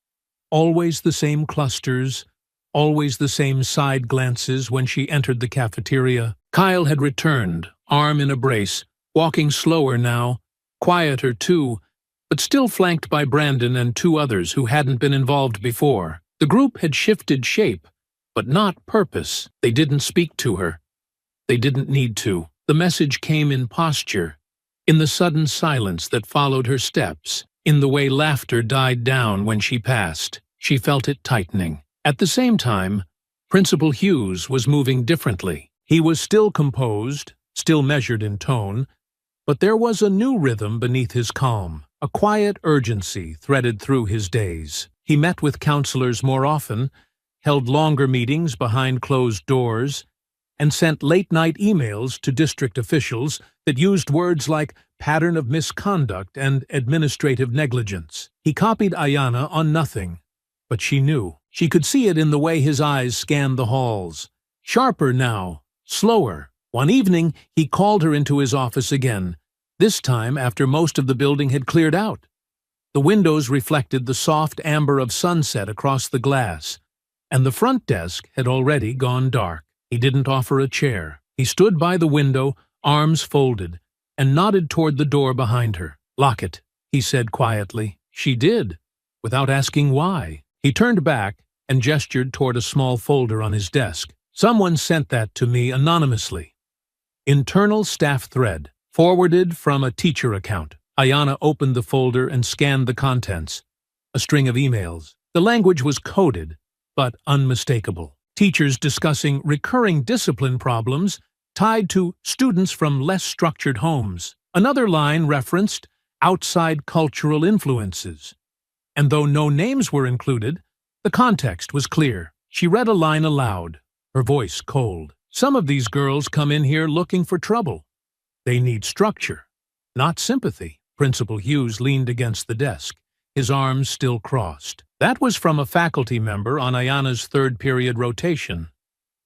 Always the same clusters, always the same side glances when she entered the cafeteria. Kyle had returned, arm in a brace, walking slower now, quieter too, but still flanked by Brandon and 2 others who hadn't been involved before. The group had shifted shape, but not purpose. They didn't speak to her. They didn't need to. The message came in posture, in the sudden silence that followed her steps, in the way laughter died down when she passed. She felt it tightening. At the same time, Principal Hughes was moving differently. He was still composed, still measured in tone, but there was a new rhythm beneath his calm, a quiet urgency threaded through his days. He met with counselors more often, held longer meetings behind closed doors, and sent late-night emails to district officials that used words like pattern of misconduct and administrative negligence. He copied Ayanna on nothing, but she knew. She could see it in the way his eyes scanned the halls. Sharper now, slower. One evening, he called her into his office again, this time after most of the building had cleared out. The windows reflected the soft amber of sunset across the glass, and the front desk had already gone dark. He didn't offer a chair. He stood by the window, arms folded, and nodded toward the door behind her. "Lock it," he said quietly. She did, without asking why. He turned back and gestured toward a small folder on his desk. "Someone sent that to me anonymously. Internal staff thread, forwarded from a teacher account." Ayanna opened the folder and scanned the contents. A string of emails. The language was coded, but unmistakable. Teachers discussing recurring discipline problems tied to students from less structured homes. Another line referenced outside cultural influences. And though no names were included, the context was clear. She read a line aloud, her voice cold. "Some of these girls come in here looking for trouble. They need structure, not sympathy." Principal Hughes leaned against the desk, his arms still crossed. That was from a faculty member on Ayanna's third-period rotation,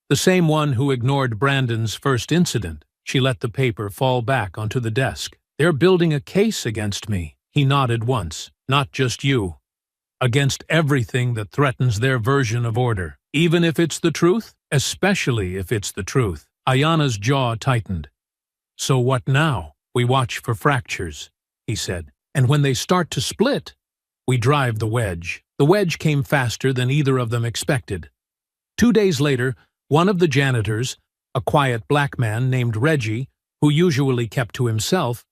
the same one who ignored Brandon's first incident. She let the paper fall back onto the desk. "They're building a case against me." He nodded once. "Not just you. Against everything that threatens their version of order. Even if it's the truth? Especially if it's the truth." Ayanna's jaw tightened. "So what now?" "We watch for fractures," he said. "And when they start to split, we drive the wedge." The wedge came faster than either of them expected. 2 days later, one of the janitors, a quiet black man named Reggie, who usually kept to himself,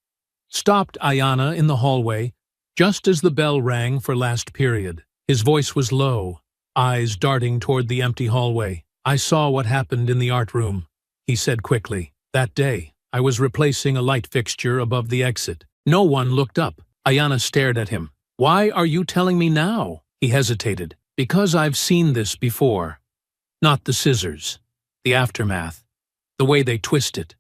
stopped Ayanna in the hallway just as the bell rang for last period. His voice was low, eyes darting toward the empty hallway. "I saw what happened in the art room," he said quickly. "That day, I was replacing a light fixture above the exit. No one looked up." Ayanna stared at him. "Why are you telling me now?" He hesitated. "Because I've seen this before. Not the scissors. The aftermath. The way they twist it.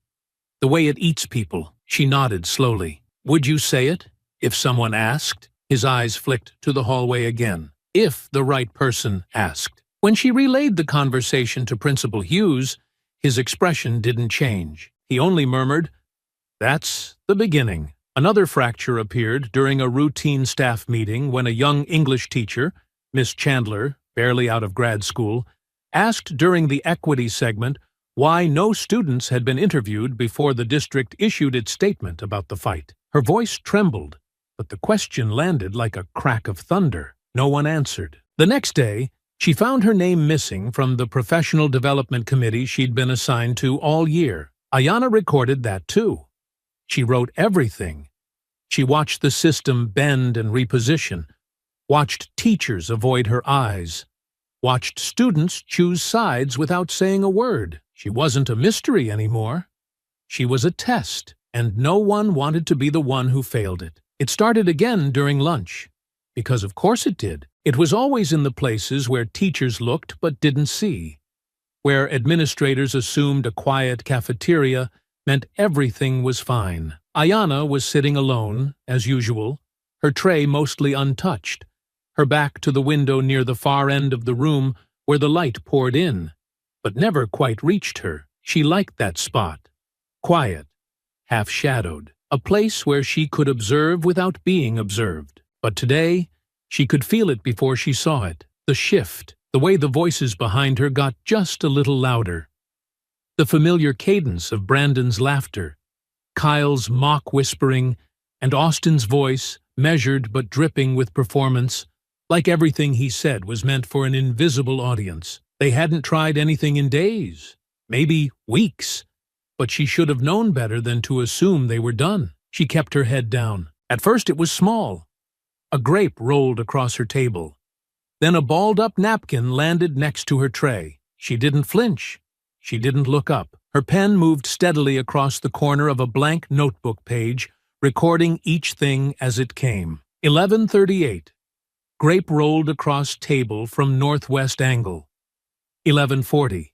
The way it eats people." She nodded slowly. "Would you say it, if someone asked?" His eyes flicked to the hallway again. "If the right person asked." When she relayed the conversation to Principal Hughes, his expression didn't change. He only murmured, "That's the beginning." Another fracture appeared during a routine staff meeting when a young English teacher, Miss Chandler, barely out of grad school, asked during the equity segment why no students had been interviewed before the district issued its statement about the fight. Her voice trembled, but the question landed like a crack of thunder. No one answered. The next day, she found her name missing from the professional development committee she'd been assigned to all year. Ayanna recorded that too. She wrote everything. She watched the system bend and reposition, watched teachers avoid her eyes, watched students choose sides without saying a word. She wasn't a mystery anymore. She was a test, and no one wanted to be the one who failed it. It started again during lunch, because of course it did. It was always in the places where teachers looked but didn't see, where administrators assumed a quiet cafeteria meant everything was fine. Ayanna was sitting alone, as usual, her tray mostly untouched, her back to the window near the far end of the room where the light poured in, but never quite reached her. She liked that spot. Quiet, half-shadowed, a place where she could observe without being observed. But today, she could feel it before she saw it. The shift, the way the voices behind her got just a little louder. The familiar cadence of Brandon's laughter, Kyle's mock whispering, and Austin's voice, measured but dripping with performance, like everything he said was meant for an invisible audience. They hadn't tried anything in days, maybe weeks, but she should have known better than to assume they were done. She kept her head down. At first it was small. A grape rolled across her table. Then a balled-up napkin landed next to her tray. She didn't flinch. She didn't look up. Her pen moved steadily across the corner of a blank notebook page, recording each thing as it came. 11:38. Grape rolled across table from northwest angle. 11:40.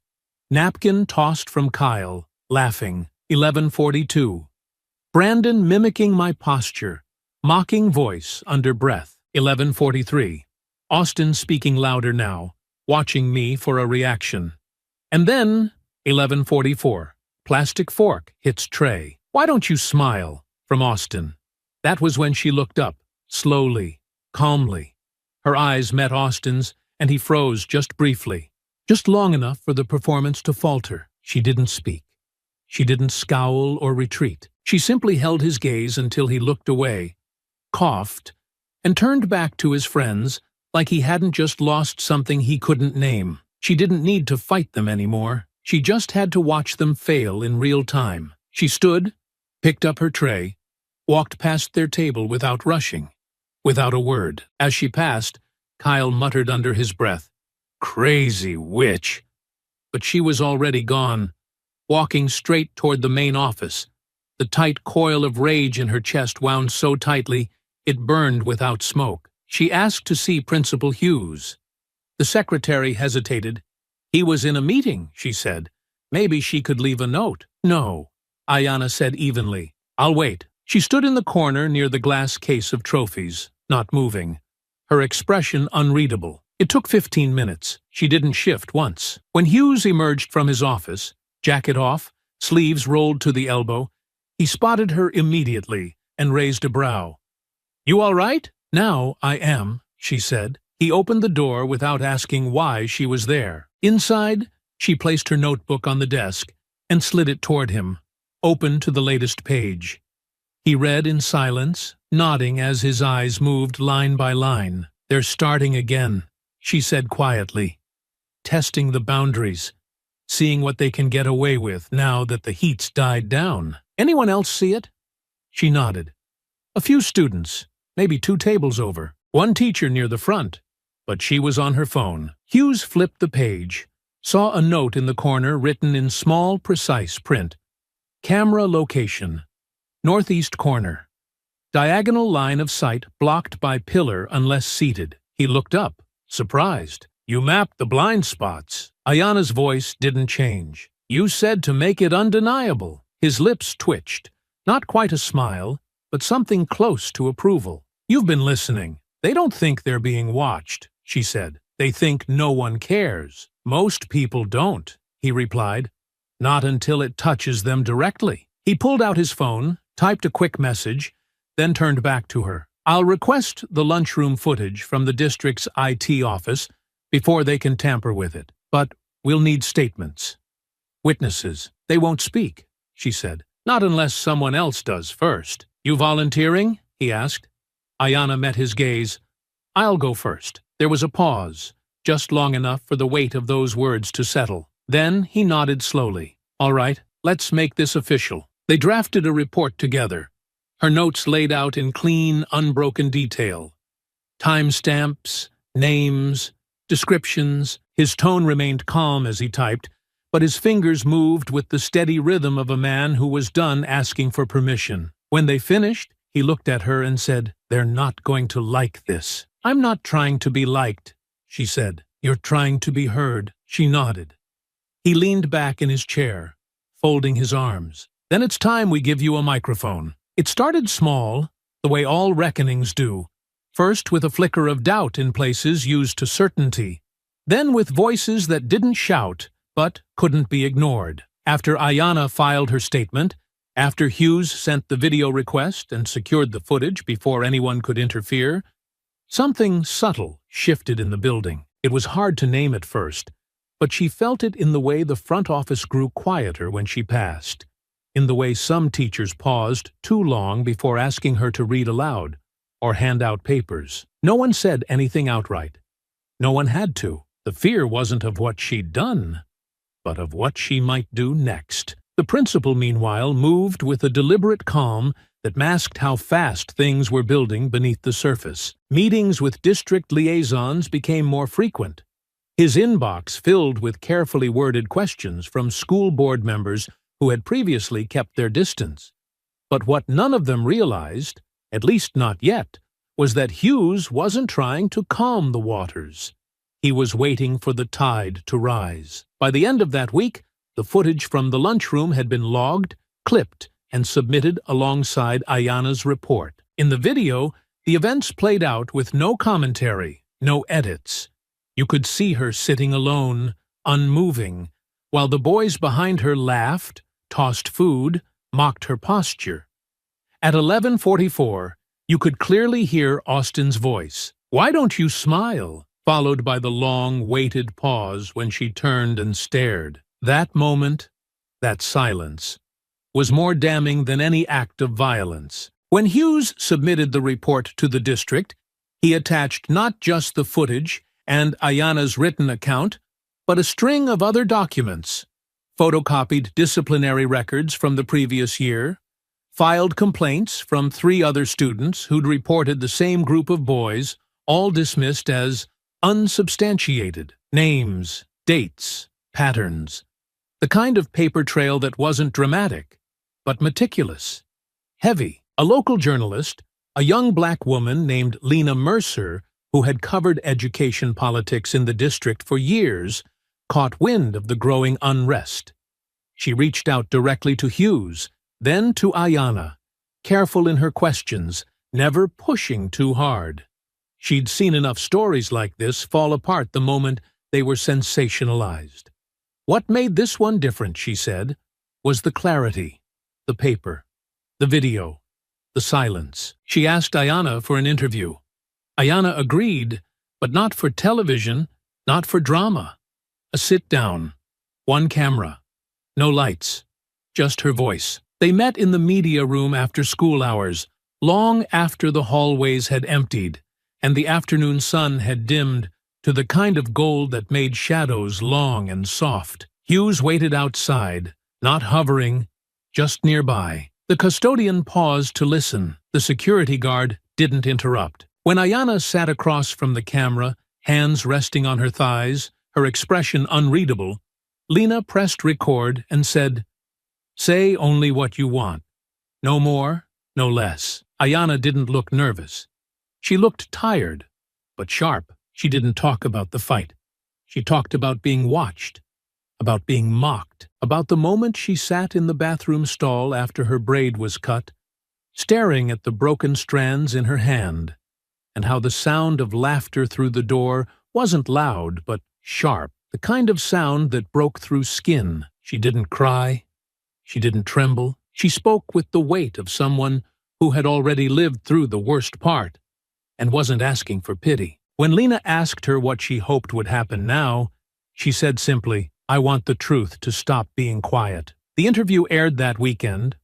Napkin tossed from Kyle, laughing. 11:42. Brandon mimicking my posture, mocking voice under breath. 11:43. Austin speaking louder now, watching me for a reaction. And then, 11:44. Plastic fork hits tray. Why don't you smile? From Austin. That was when she looked up, slowly, calmly. Her eyes met Austin's, and he froze just briefly, just long enough for the performance to falter. She didn't speak. She didn't scowl or retreat. She simply held his gaze until he looked away, coughed, and turned back to his friends like he hadn't just lost something he couldn't name. She didn't need to fight them anymore. She just had to watch them fail in real time. She stood, picked up her tray, walked past their table without rushing, without a word. As she passed, Kyle muttered under his breath, "Crazy witch." But she was already gone, walking straight toward the main office. The tight coil of rage in her chest wound so tightly it burned without smoke. She asked to see Principal Hughes. The secretary hesitated. "He was in a meeting," she said. "Maybe she could leave a note." "No," Ayanna said evenly. "I'll wait." She stood in the corner near the glass case of trophies, not moving, her expression unreadable. It took 15 minutes. She didn't shift once. When Hughes emerged from his office, jacket off, sleeves rolled to the elbow, he spotted her immediately and raised a brow. "You all right?" "Now I am," she said. He opened the door without asking why she was there. Inside, she placed her notebook on the desk and slid it toward him, open to the latest page. He read in silence, nodding as his eyes moved line by line. "They're starting again," she said quietly. "Testing the boundaries, seeing what they can get away with now that the heat's died down. Anyone else see it?" She nodded. "A few students, maybe 2 tables over. One teacher near the front." But she was on her phone. Hughes flipped the page, saw a note in the corner written in small, precise print. "Camera location. Northeast corner. Diagonal line of sight blocked by pillar unless seated." He looked up, surprised. "You mapped the blind spots." Ayanna's voice didn't change. "You said to make it undeniable." His lips twitched. Not quite a smile, but something close to approval. "You've been listening. They don't think they're being watched," she said. "They think no one cares." "Most people don't," he replied. "Not until it touches them directly." He pulled out his phone, typed a quick message, then turned back to her. "I'll request the lunchroom footage from the district's IT office before they can tamper with it. But we'll need statements. Witnesses. They won't speak," she said. "Not unless someone else does first." "You volunteering?" he asked. Ayanna met his gaze. "I'll go first." There was a pause, just long enough for the weight of those words to settle. Then he nodded slowly. "All right, let's make this official." They drafted a report together, her notes laid out in clean, unbroken detail. Timestamps, names, descriptions. His tone remained calm as he typed, but his fingers moved with the steady rhythm of a man who was done asking for permission. When they finished, he looked at her and said, "They're not going to like this." "I'm not trying to be liked," she said. "You're trying to be heard." She nodded. He leaned back in his chair, folding his arms. "Then it's time we give you a microphone." It started small, the way all reckonings do. First with a flicker of doubt in places used to certainty. Then with voices that didn't shout, but couldn't be ignored. After Ayanna filed her statement, after Hughes sent the video request and secured the footage before anyone could interfere, something subtle shifted in the building. It was hard to name at first, but she felt it in the way the front office grew quieter when she passed, in the way some teachers paused too long before asking her to read aloud or hand out papers. No one said anything outright. No one had to. The fear wasn't of what she'd done, but of what she might do next. The principal, meanwhile, moved with a deliberate calm that masked how fast things were building beneath the surface. Meetings with district liaisons became more frequent. His inbox filled with carefully worded questions from school board members who had previously kept their distance. But what none of them realized, at least not yet, was that Hughes wasn't trying to calm the waters. He was waiting for the tide to rise. By the end of that week, the footage from the lunchroom had been logged, clipped, and submitted alongside Ayana's report. In the video, the events played out with no commentary, no edits. You could see her sitting alone, unmoving, while the boys behind her laughed, tossed food, mocked her posture. At 11:44, you could clearly hear Austin's voice. "Why don't you smile?" followed by the long, weighted pause when she turned and stared. That moment, that silence, was more damning than any act of violence. When Hughes submitted the report to the district, he attached not just the footage and Ayana's written account, but a string of other documents: photocopied disciplinary records from the previous year, filed complaints from 3 other students who'd reported the same group of boys, all dismissed as unsubstantiated. Names, dates, patterns. The kind of paper trail that wasn't dramatic, but meticulous. Heavy. A local journalist, a young black woman named Lena Mercer, who had covered education politics in the district for years, caught wind of the growing unrest. She reached out directly to Hughes, then to Ayana, careful in her questions, never pushing too hard. She'd seen enough stories like this fall apart the moment they were sensationalized. What made this one different, she said, was the clarity, the paper, the video, the silence. She asked Ayana for an interview. Ayana agreed, but not for television, not for drama. A sit-down, one camera, no lights, just her voice. They met in the media room after school hours, long after the hallways had emptied and the afternoon sun had dimmed to the kind of gold that made shadows long and soft. Hughes waited outside, not hovering, just nearby. The custodian paused to listen. The security guard didn't interrupt. When Ayana sat across from the camera, hands resting on her thighs, her expression unreadable, Lena pressed record and said, "Say only what you want. No more, no less." Ayana didn't look nervous. She looked tired, but sharp. She didn't talk about the fight. She talked about being watched, about being mocked, about the moment she sat in the bathroom stall after her braid was cut, staring at the broken strands in her hand, and how the sound of laughter through the door wasn't loud but sharp, the kind of sound that broke through skin. She didn't cry. She didn't tremble. She spoke with the weight of someone who had already lived through the worst part and wasn't asking for pity. When Lena asked her what she hoped would happen now, she said simply, "I want the truth to stop being quiet." The interview aired that weekend,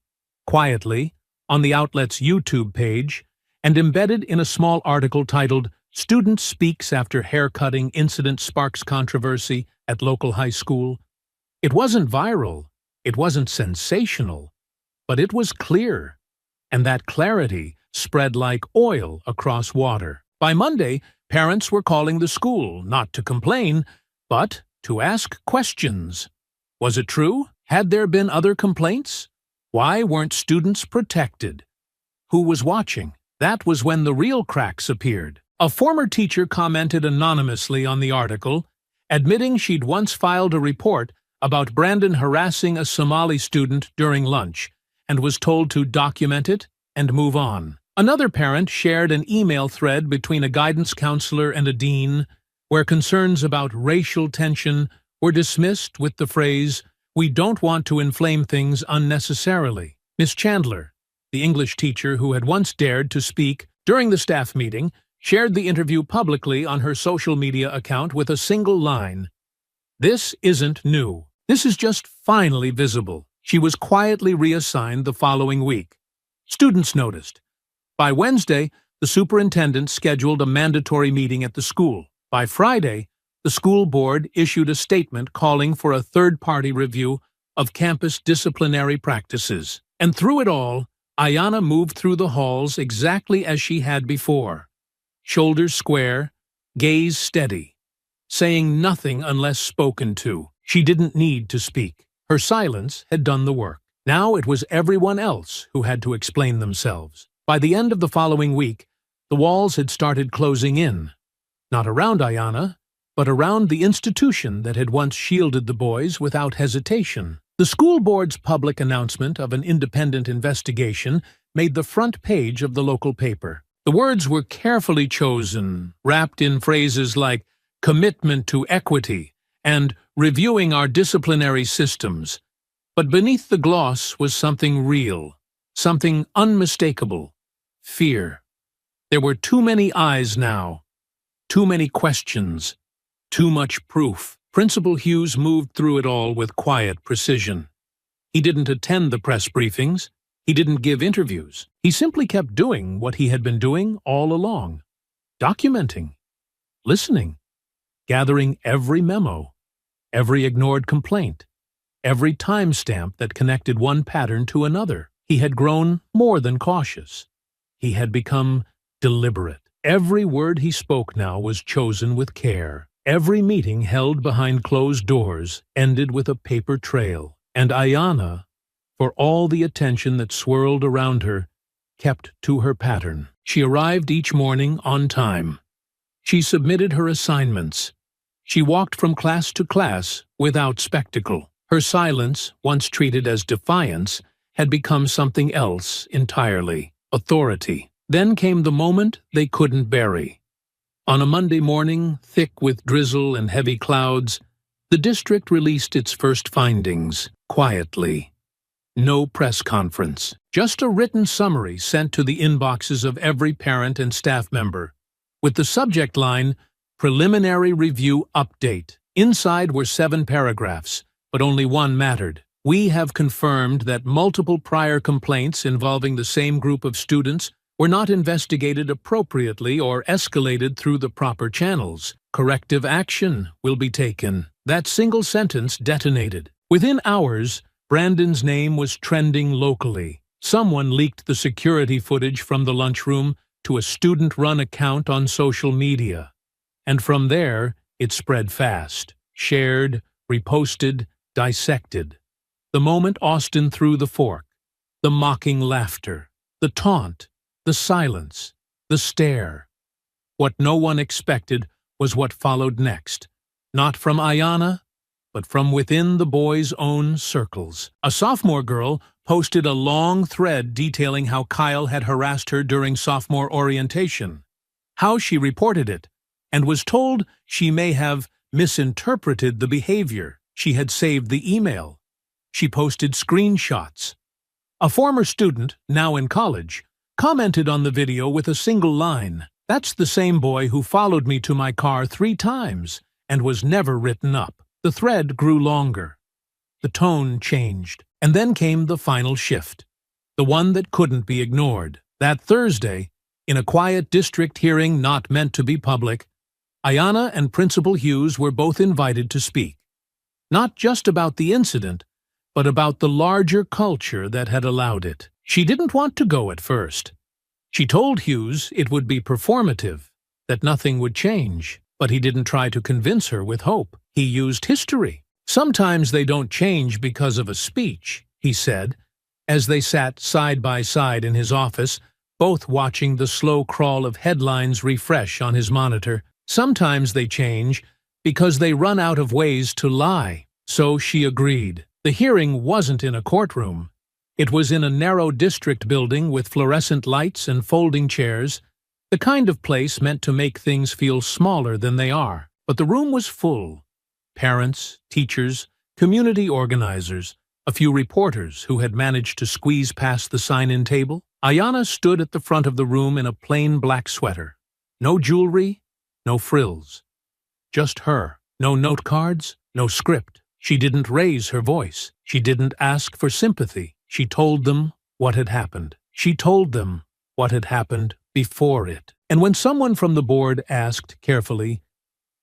quietly, on the outlet's YouTube page, and embedded in a small article titled, "Student Speaks After Haircutting Incident Sparks Controversy at Local High School." It wasn't viral, it wasn't sensational, but it was clear, and that clarity spread like oil across water. By Monday, parents were calling the school, not to complain, but to ask questions. Was it true? Had there been other complaints? Why weren't students protected? Who was watching? That was when the real cracks appeared. A former teacher commented anonymously on the article, admitting she'd once filed a report about Brandon harassing a Somali student during lunch and was told to document it and move on. Another parent shared an email thread between a guidance counselor and a dean where concerns about racial tension were dismissed with the phrase, "We don't want to inflame things unnecessarily." Miss Chandler, the English teacher who had once dared to speak during the staff meeting, shared the interview publicly on her social media account with a single line, "This isn't new. This is just finally visible." She was quietly reassigned the following week. Students noticed. By Wednesday, the superintendent scheduled a mandatory meeting at the school. By Friday, the school board issued a statement calling for a third-party review of campus disciplinary practices. And through it all, Ayana moved through the halls exactly as she had before. Shoulders square, gaze steady, saying nothing unless spoken to. She didn't need to speak. Her silence had done the work. Now it was everyone else who had to explain themselves. By the end of the following week, the walls had started closing in. Not around Ayana, but around the institution that had once shielded the boys without hesitation. The school board's public announcement of an independent investigation made the front page of the local paper. The words were carefully chosen, wrapped in phrases like commitment to equity and reviewing our disciplinary systems. But beneath the gloss was something real, something unmistakable: fear. There were too many eyes now, too many questions, too much proof. Principal Hughes moved through it all with quiet precision. He didn't attend the press briefings. He didn't give interviews. He simply kept doing what he had been doing all along: documenting, listening, gathering every memo, every ignored complaint, every timestamp that connected one pattern to another. He had grown more than cautious. He had become deliberate. Every word he spoke now was chosen with care. Every meeting held behind closed doors ended with a paper trail, and Ayanna, for all the attention that swirled around her, kept to her pattern. She arrived each morning on time. She submitted her assignments. She walked from class to class without spectacle. Her silence, once treated as defiance, had become something else entirely: authority. Then came the moment they couldn't bury. On a Monday morning, thick with drizzle and heavy clouds, the district released its first findings, quietly. No press conference, just a written summary sent to the inboxes of every parent and staff member, with the subject line, "Preliminary Review Update." Inside were 7 paragraphs, but only one mattered. "We have confirmed that multiple prior complaints involving the same group of students were not investigated appropriately or escalated through the proper channels. Corrective action will be taken." That single sentence detonated. Within hours, Brandon's name was trending locally. Someone leaked the security footage from the lunchroom to a student-run account on social media. And from there, it spread fast. Shared, reposted, dissected. The moment Austin threw the fork, the mocking laughter, the taunt, the silence, the stare. What no one expected was what followed next, not from Ayanna, but from within the boys' own circles. A sophomore girl posted a long thread detailing how Kyle had harassed her during sophomore orientation, how she reported it, and was told she may have misinterpreted the behavior. She had saved the email. She posted screenshots. A former student, now in college, commented on the video with a single line: "That's the same boy who followed me to my car 3 times and was never written up." The thread grew longer. The tone changed. And then came the final shift, the one that couldn't be ignored. That Thursday, in a quiet district hearing not meant to be public, Ayanna and Principal Hughes were both invited to speak. Not just about the incident, but about the larger culture that had allowed it. She didn't want to go at first. She told Hughes it would be performative, that nothing would change, but he didn't try to convince her with hope. He used history. "Sometimes they don't change because of a speech," he said, as they sat side by side in his office, both watching the slow crawl of headlines refresh on his monitor. "Sometimes they change because they run out of ways to lie." So she agreed. The hearing wasn't in a courtroom. It was in a narrow district building with fluorescent lights and folding chairs, the kind of place meant to make things feel smaller than they are. But the room was full. Parents, teachers, community organizers, a few reporters who had managed to squeeze past the sign-in table. Ayanna stood at the front of the room in a plain black sweater. No jewelry, no frills. Just her. No note cards, no script. She didn't raise her voice. She didn't ask for sympathy. She told them what had happened. She told them what had happened before it. And when someone from the board asked carefully,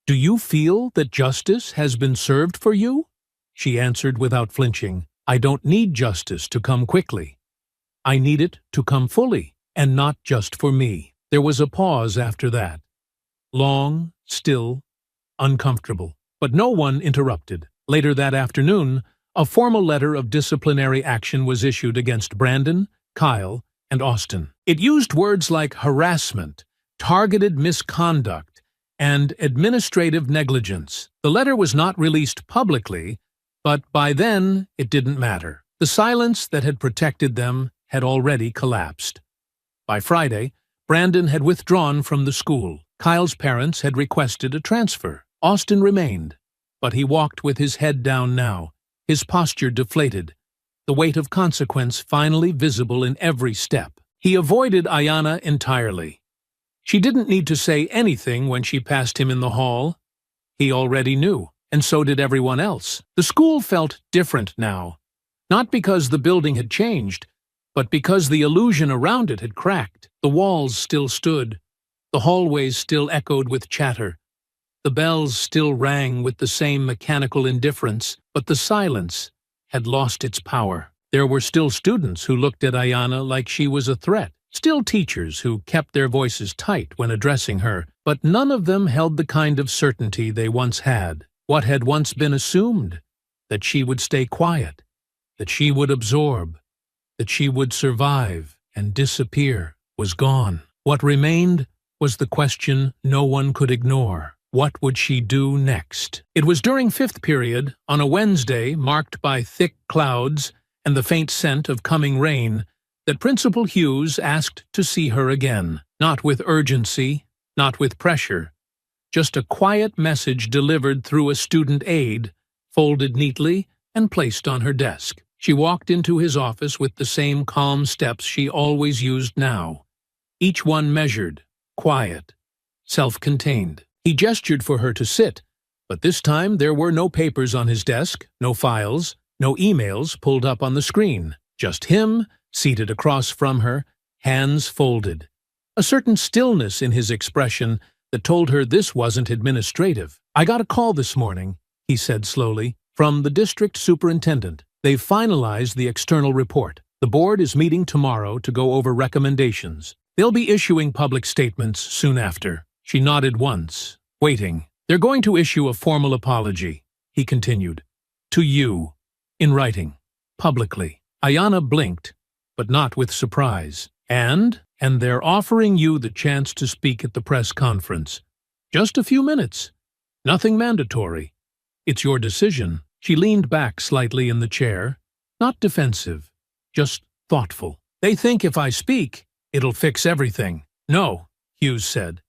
"Do you feel that justice has been served for you?" she answered without flinching, "I don't need justice to come quickly. I need it to come fully, and not just for me." There was a pause after that. Long, still, uncomfortable. But no one interrupted. Later that afternoon, a formal letter of disciplinary action was issued against Brandon, Kyle, and Austin. It used words like harassment, targeted misconduct, and administrative negligence. The letter was not released publicly, but by then it didn't matter. The silence that had protected them had already collapsed. By Friday, Brandon had withdrawn from the school. Kyle's parents had requested a transfer. Austin remained, but he walked with his head down now, his posture deflated, the weight of consequence finally visible in every step. He avoided Ayanna entirely. She didn't need to say anything when she passed him in the hall. He already knew, and so did everyone else. The school felt different now, not because the building had changed, but because the illusion around it had cracked. The walls still stood, the hallways still echoed with chatter, the bells still rang with the same mechanical indifference, but the silence had lost its power. There were still students who looked at Ayanna like she was a threat, still teachers who kept their voices tight when addressing her, but none of them held the kind of certainty they once had. What had once been assumed, that she would stay quiet, that she would absorb, that she would survive and disappear, was gone. What remained was the question no one could ignore. What would she do next? It was during fifth period, on a Wednesday marked by thick clouds and the faint scent of coming rain, that Principal Hughes asked to see her again. Not with urgency, not with pressure, just a quiet message delivered through a student aide, folded neatly and placed on her desk. She walked into his office with the same calm steps she always used now, each one measured, quiet, self-contained. He gestured for her to sit, but this time there were no papers on his desk, no files, no emails pulled up on the screen. Just him, seated across from her, hands folded. A certain stillness in his expression that told her this wasn't administrative. "I got a call this morning," he said slowly, "from the district superintendent. They've finalized the external report. The board is meeting tomorrow to go over recommendations. They'll be issuing public statements soon after." She nodded once, waiting. "They're going to issue a formal apology," he continued. "To you, in writing, publicly." Ayanna blinked, but not with surprise. And they're offering you the chance to speak at the press conference. Just a few minutes. Nothing mandatory. It's your decision." She leaned back slightly in the chair, not defensive, just thoughtful. "They think if I speak, it'll fix everything." "No," Hughes said.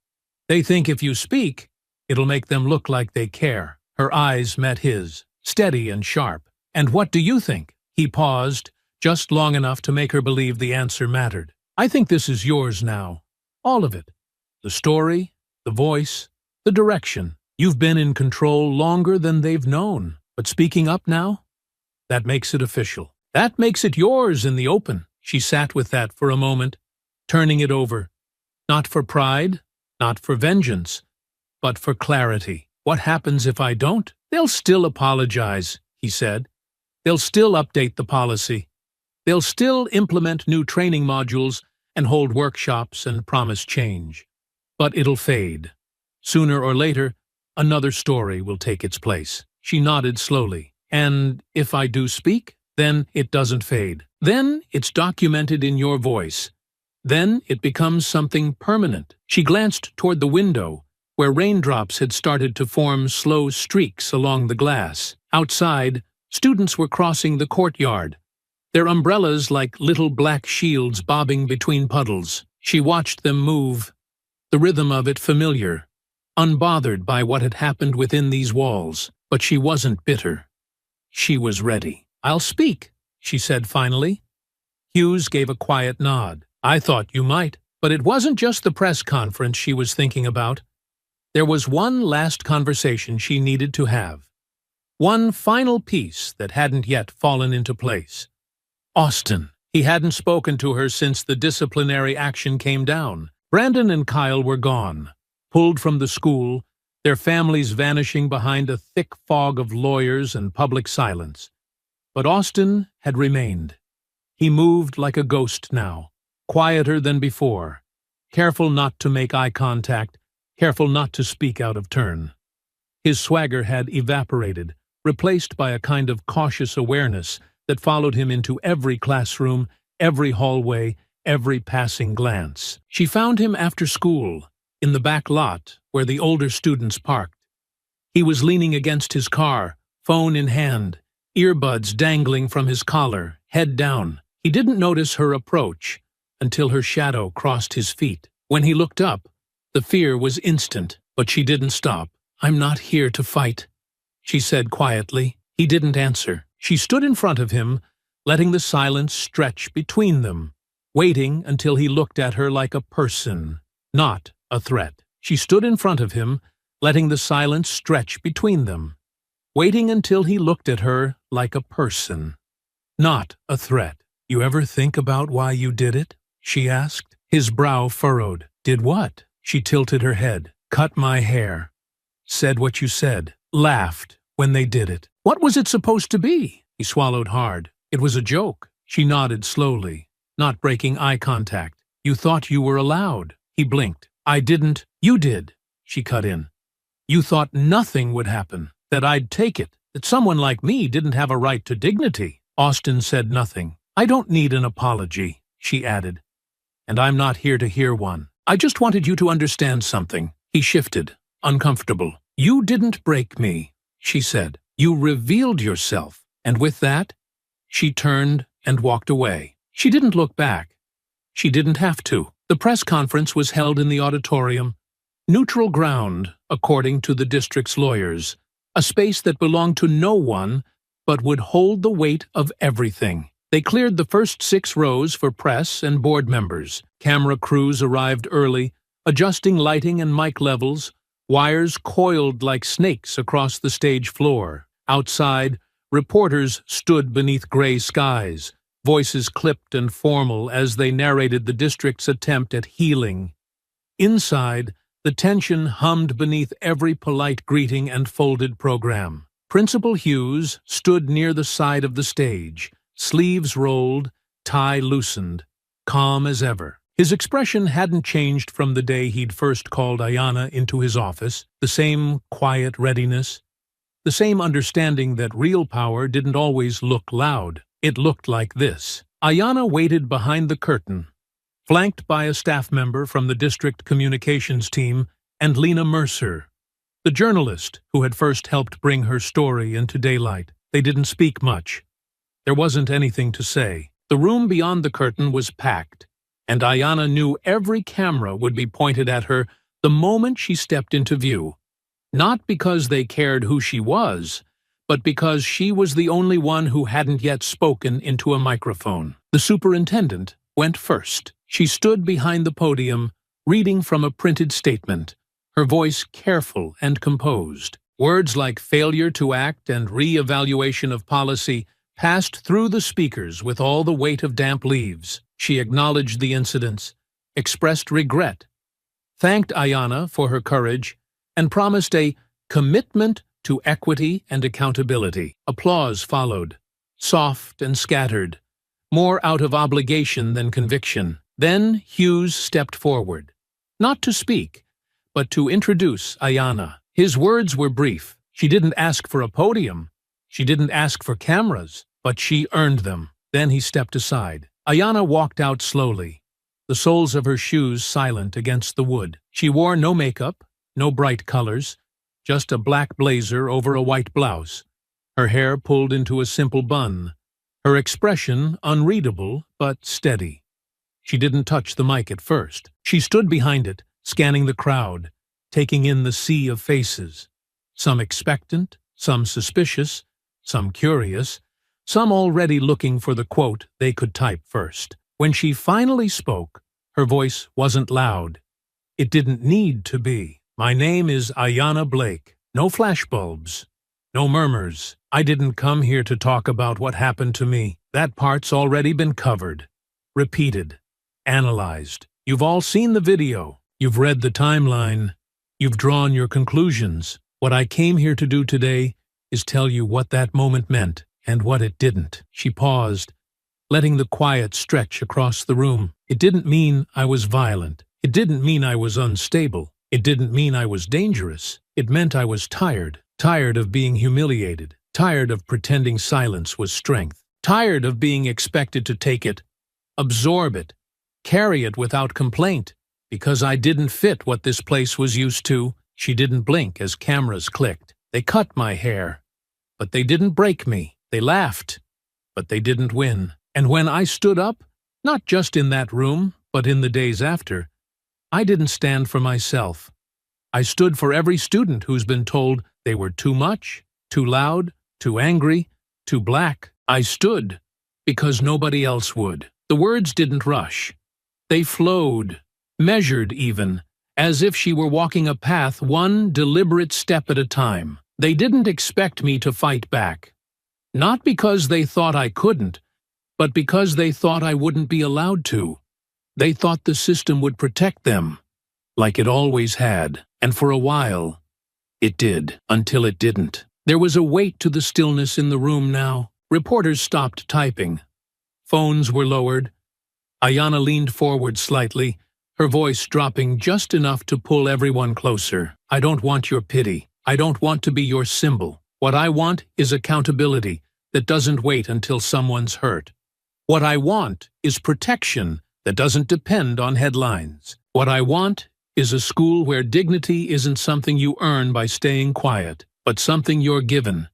"They think if you speak, it'll make them look like they care." Her eyes met his, steady and sharp. "And what do you think?" He paused, just long enough to make her believe the answer mattered. "I think this is yours now. All of it. The story, the voice, the direction. You've been in control longer than they've known. But speaking up now? That makes it official. That makes it yours in the open." She sat with that for a moment, turning it over. Not for pride, not for vengeance, but for clarity. "What happens if I don't?" "They'll still apologize," he said. "They'll still update the policy. They'll still implement new training modules and hold workshops and promise change. But it'll fade. Sooner or later, another story will take its place." She nodded slowly. "And if I do speak, then it doesn't fade. Then it's documented in your voice. Then it becomes something permanent." She glanced toward the window, where raindrops had started to form slow streaks along the glass. Outside, students were crossing the courtyard, their umbrellas like little black shields bobbing between puddles. She watched them move, the rhythm of it familiar, unbothered by what had happened within these walls. But she wasn't bitter. She was ready. "I'll speak," she said finally. Hughes gave a quiet nod. "I thought you might." But it wasn't just the press conference she was thinking about. There was one last conversation she needed to have. One final piece that hadn't yet fallen into place. Austin. He hadn't spoken to her since the disciplinary action came down. Brandon and Kyle were gone, pulled from the school, their families vanishing behind a thick fog of lawyers and public silence. But Austin had remained. He moved like a ghost now, quieter than before, careful not to make eye contact, careful not to speak out of turn. His swagger had evaporated, replaced by a kind of cautious awareness that followed him into every classroom, every hallway, every passing glance. She found him after school, in the back lot, where the older students parked. He was leaning against his car, phone in hand, earbuds dangling from his collar, head down. He didn't notice her approach until her shadow crossed his feet. When he looked up, the fear was instant, but she didn't stop. "I'm not here to fight," she said quietly. He didn't answer. She stood in front of him, letting the silence stretch between them, waiting until he looked at her like a person, not a threat. She stood in front of him, letting the silence stretch between them, waiting until he looked at her like a person, not a threat. "You ever think about why you did it?" she asked. His brow furrowed. "Did what?" She tilted her head. "Cut my hair. Said what you said. Laughed when they did it." "What was it supposed to be?" He swallowed hard. "It was a joke." She nodded slowly, not breaking eye contact. "You thought you were allowed." He blinked. "I didn't." "You did," she cut in. "You thought nothing would happen, that I'd take it, that someone like me didn't have a right to dignity." Austin said nothing. "I don't need an apology," she added. "And I'm not here to hear one. I just wanted you to understand something." He shifted, uncomfortable. "You didn't break me," she said. "You revealed yourself." And with that, she turned and walked away. She didn't look back. She didn't have to. The press conference was held in the auditorium. Neutral ground, according to the district's lawyers. A space that belonged to no one, but would hold the weight of everything. They cleared the first 6 rows for press and board members. Camera crews arrived early, adjusting lighting and mic levels, wires coiled like snakes across the stage floor. Outside, reporters stood beneath gray skies, voices clipped and formal as they narrated the district's attempt at healing. Inside, the tension hummed beneath every polite greeting and folded program. Principal Hughes stood near the side of the stage, sleeves rolled, tie loosened, calm as ever. His expression hadn't changed from the day he'd first called Ayanna into his office, the same quiet readiness, the same understanding that real power didn't always look loud. It looked like this. Ayanna waited behind the curtain, flanked by a staff member from the district communications team and Lena Mercer, the journalist who had first helped bring her story into daylight. They didn't speak much. There wasn't anything to say. The room beyond the curtain was packed, and Ayanna knew every camera would be pointed at her the moment she stepped into view. Not because they cared who she was, but because she was the only one who hadn't yet spoken into a microphone. The superintendent went first. She stood behind the podium, reading from a printed statement, her voice careful and composed. Words like failure to act and re-evaluation of policy passed through the speakers with all the weight of damp leaves. She acknowledged the incidents, expressed regret, thanked Ayanna for her courage, and promised a commitment to equity and accountability. Applause followed, soft and scattered, more out of obligation than conviction. Then Hughes stepped forward, not to speak, but to introduce Ayanna. His words were brief. She didn't ask for a podium. She didn't ask for cameras, but she earned them. Then he stepped aside. Ayanna walked out slowly, the soles of her shoes silent against the wood. She wore no makeup, no bright colors, just a black blazer over a white blouse, her hair pulled into a simple bun, her expression unreadable but steady. She didn't touch the mic at first. She stood behind it, scanning the crowd, taking in the sea of faces, some expectant, some suspicious, some curious, some already looking for the quote they could type first. When she finally spoke, her voice wasn't loud. It didn't need to be. "My name is Ayanna Blake. No flashbulbs, no murmurs. I didn't come here to talk about what happened to me. That part's already been covered, repeated, analyzed. You've all seen the video. You've read the timeline. You've drawn your conclusions. What I came here to do today is tell you what that moment meant and what it didn't." She paused, letting the quiet stretch across the room. "It didn't mean I was violent. It didn't mean I was unstable. It didn't mean I was dangerous. It meant I was tired. Tired of being humiliated. Tired of pretending silence was strength. Tired of being expected to take it, absorb it, carry it without complaint, because I didn't fit what this place was used to. She didn't blink as cameras clicked. They cut my hair, but they didn't break me. They laughed, but they didn't win. And when I stood up, not just in that room, but in the days after, I didn't stand for myself. I stood for every student who's been told they were too much, too loud, too angry, too black. I stood because nobody else would. The words didn't rush. They flowed, measured even, as if she were walking a path one deliberate step at a time. They didn't expect me to fight back. Not because they thought I couldn't, but because they thought I wouldn't be allowed to. They thought the system would protect them, like it always had, and for a while, it did, until it didn't. There was a weight to the stillness in the room now. Reporters stopped typing. Phones were lowered. Ayanna leaned forward slightly, her voice dropping just enough to pull everyone closer. I don't want your pity. I don't want to be your symbol. What I want is accountability that doesn't wait until someone's hurt. What I want is protection that doesn't depend on headlines. What I want is a school where dignity isn't something you earn by staying quiet, but something you're given,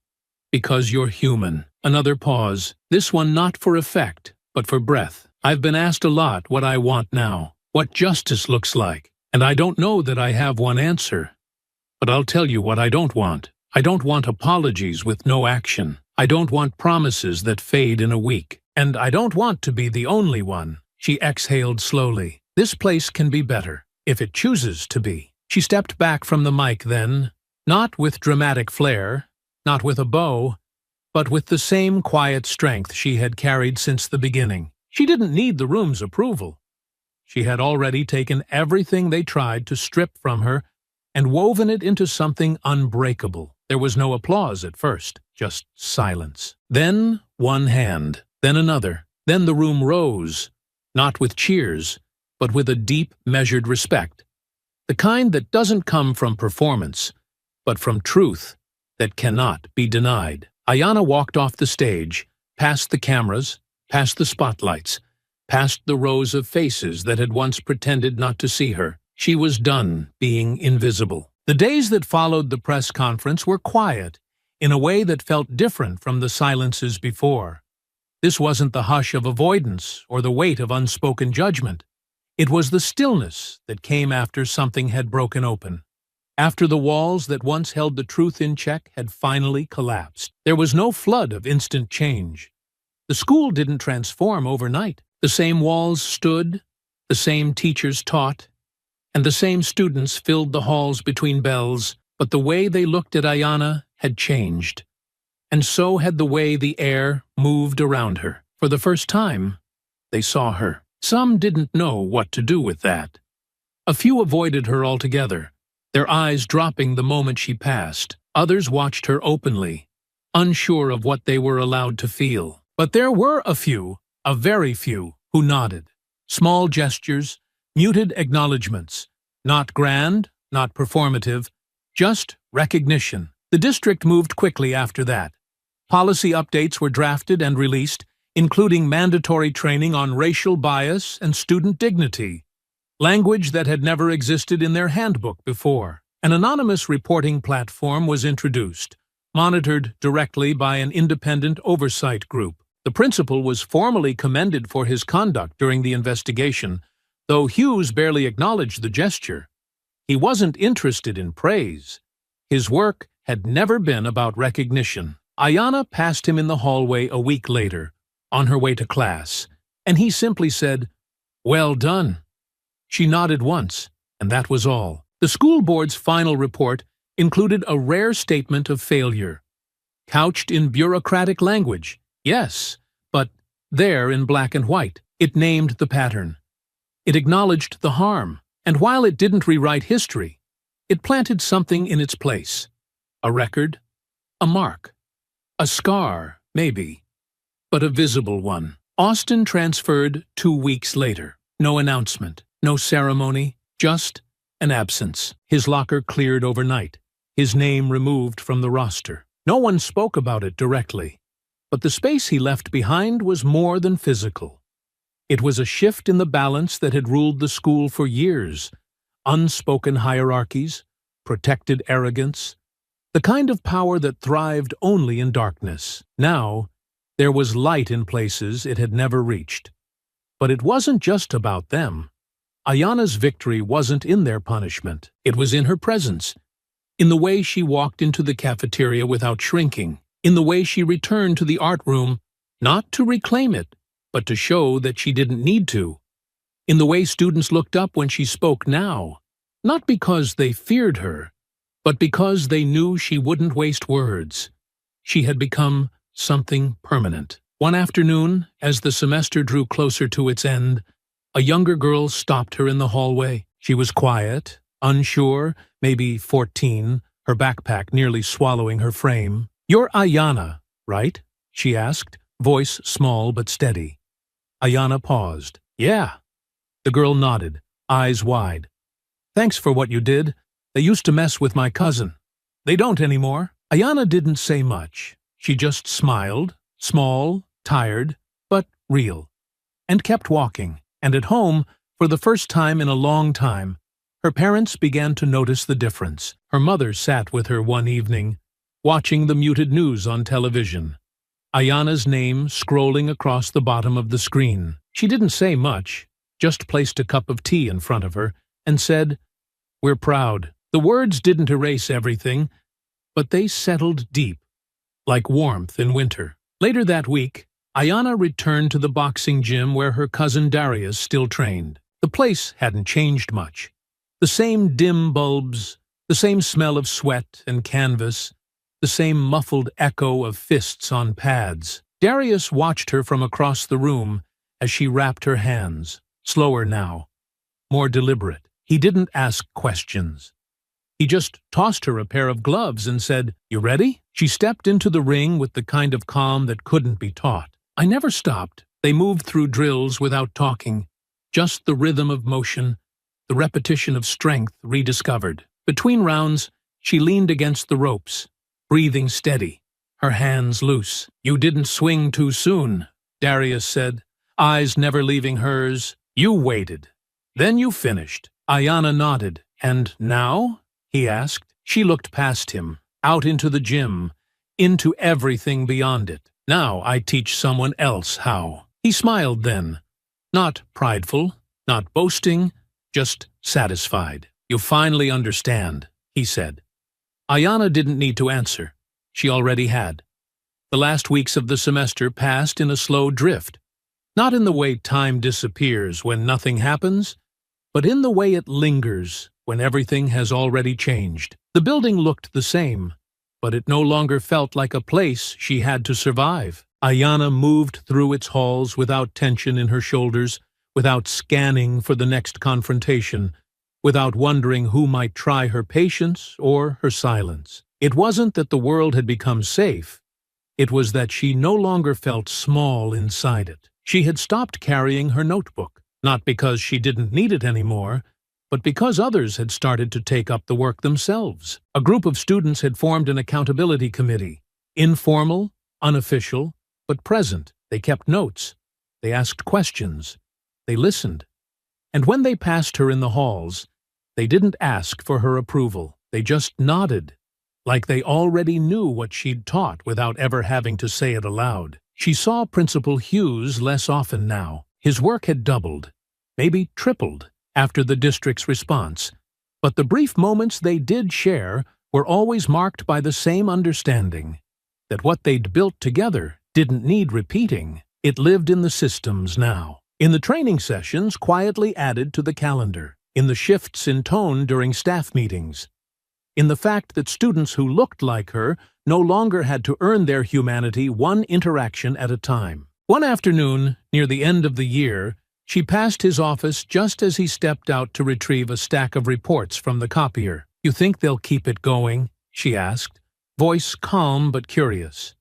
because you're human. Another pause, this one not for effect, but for breath. I've been asked a lot what I want now, what justice looks like, and I don't know that I have one answer. But I'll tell you what I don't want. I don't want apologies with no action. I don't want promises that fade in a week. And I don't want to be the only one. She exhaled slowly. This place can be better, if it chooses to be. She stepped back from the mic then, not with dramatic flair, not with a bow, but with the same quiet strength she had carried since the beginning. She didn't need the room's approval. She had already taken everything they tried to strip from her and woven it into something unbreakable. There was no applause at first, just silence. Then one hand, then another. Then the room rose, not with cheers, but with a deep, measured respect. The kind that doesn't come from performance, but from truth that cannot be denied. Ayanna walked off the stage, past the cameras, past the spotlights, past the rows of faces that had once pretended not to see her. She was done being invisible. The days that followed the press conference were quiet, in a way that felt different from the silences before. This wasn't the hush of avoidance or the weight of unspoken judgment. It was the stillness that came after something had broken open, after the walls that once held the truth in check had finally collapsed. There was no flood of instant change. The school didn't transform overnight. The same walls stood, the same teachers taught, and the same students filled the halls between bells, but the way they looked at Ayanna had changed. And so had the way the air moved around her. For the first time, they saw her. Some didn't know what to do with that. A few avoided her altogether, their eyes dropping the moment she passed. Others watched her openly, unsure of what they were allowed to feel. But there were a few, a very few, who nodded. Small gestures, muted acknowledgments. Not grand, not performative, just recognition. The district moved quickly after that. Policy updates were drafted and released, including mandatory training on racial bias and student dignity, language that had never existed in their handbook before. An anonymous reporting platform was introduced, monitored directly by an independent oversight group. The principal was formally commended for his conduct during the investigation, though Hughes barely acknowledged the gesture. He wasn't interested in praise. His work had never been about recognition. Ayanna passed him in the hallway a week later, on her way to class, and he simply said, "Well done." She nodded once, and that was all. The school board's final report included a rare statement of failure, couched in bureaucratic language, yes, but there in black and white. It named the pattern. It acknowledged the harm, and while it didn't rewrite history, it planted something in its place. A record, a mark, a scar, maybe, but a visible one. Austin transferred 2 weeks later. No announcement, no ceremony, just an absence. His locker cleared overnight, his name removed from the roster. No one spoke about it directly, but the space he left behind was more than physical. It was a shift in the balance that had ruled the school for years. Unspoken hierarchies, protected arrogance, the kind of power that thrived only in darkness. Now, there was light in places it had never reached. But it wasn't just about them. Ayana's victory wasn't in their punishment. It was in her presence, in the way she walked into the cafeteria without shrinking, in the way she returned to the art room, not to reclaim it, but to show that she didn't need to, in the way students looked up when she spoke now, not because they feared her, but because they knew she wouldn't waste words. She had become something permanent. One afternoon, as the semester drew closer to its end, a younger girl stopped her in the hallway. She was quiet, unsure, maybe 14, her backpack nearly swallowing her frame. "You're Ayana, right?" she asked, voice small but steady. Ayana paused. "Yeah." The girl nodded, eyes wide. "Thanks for what you did. They used to mess with my cousin. They don't anymore." Ayana didn't say much. She just smiled, small, tired, but real, and kept walking. And at home, for the first time in a long time, her parents began to notice the difference. Her mother sat with her one evening, watching the muted news on television. Ayana's name scrolling across the bottom of the screen. She didn't say much, just placed a cup of tea in front of her and said, "We're proud." The words didn't erase everything, but they settled deep, like warmth in winter. Later that week, Ayana returned to the boxing gym where her cousin Darius still trained. The place hadn't changed much. The same dim bulbs, the same smell of sweat and canvas, the same muffled echo of fists on pads. Darius watched her from across the room as she wrapped her hands, slower now, more deliberate. He didn't ask questions. He just tossed her a pair of gloves and said, "You ready?" She stepped into the ring with the kind of calm that couldn't be taught. I never stopped. They moved through drills without talking, just the rhythm of motion, the repetition of strength rediscovered. Between rounds, she leaned against the ropes, breathing steady, her hands loose. "You didn't swing too soon," Darius said, eyes never leaving hers. "You waited. Then you finished." Ayana nodded. "And now?" he asked. She looked past him, out into the gym, into everything beyond it. "Now I teach someone else how." He smiled then, not prideful, not boasting, just satisfied. "You finally understand," he said. Ayana didn't need to answer. She already had. The last weeks of the semester passed in a slow drift, not in the way time disappears when nothing happens, but in the way it lingers when everything has already changed. The building looked the same, but it no longer felt like a place she had to survive. Ayana moved through its halls without tension in her shoulders, without scanning for the next confrontation, without wondering who might try her patience or her silence. It wasn't that the world had become safe. It was that she no longer felt small inside it. She had stopped carrying her notebook, not because she didn't need it anymore, but because others had started to take up the work themselves. A group of students had formed an accountability committee, informal, unofficial, but present. They kept notes. They asked questions. They listened. And when they passed her in the halls, they didn't ask for her approval. They just nodded, like they already knew what she'd taught without ever having to say it aloud. She saw Principal Hughes less often now. His work had doubled, maybe tripled, after the district's response, but the brief moments they did share were always marked by the same understanding, that what they'd built together didn't need repeating. It lived in the systems now, in the training sessions quietly added to the calendar, in the shifts in tone during staff meetings, in the fact that students who looked like her no longer had to earn their humanity one interaction at a time. One afternoon, near the end of the year, she passed his office just as he stepped out to retrieve a stack of reports from the copier. "You think they'll keep it going?" she asked, voice calm but curious.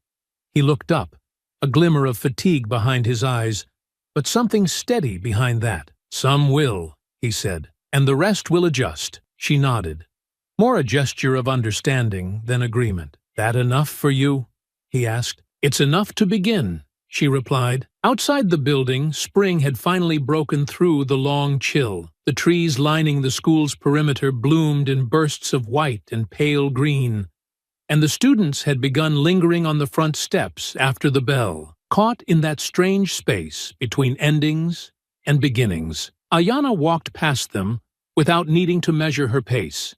He looked up, a glimmer of fatigue behind his eyes, but something steady behind that. "Some will," he said, "and the rest will adjust." She nodded, more a gesture of understanding than agreement. "That enough for you?" he asked. "It's enough to begin," she replied. Outside the building, spring had finally broken through the long chill. The trees lining the school's perimeter bloomed in bursts of white and pale green, and the students had begun lingering on the front steps after the bell, caught in that strange space between endings and beginnings. Ayana walked past them without needing to measure her pace,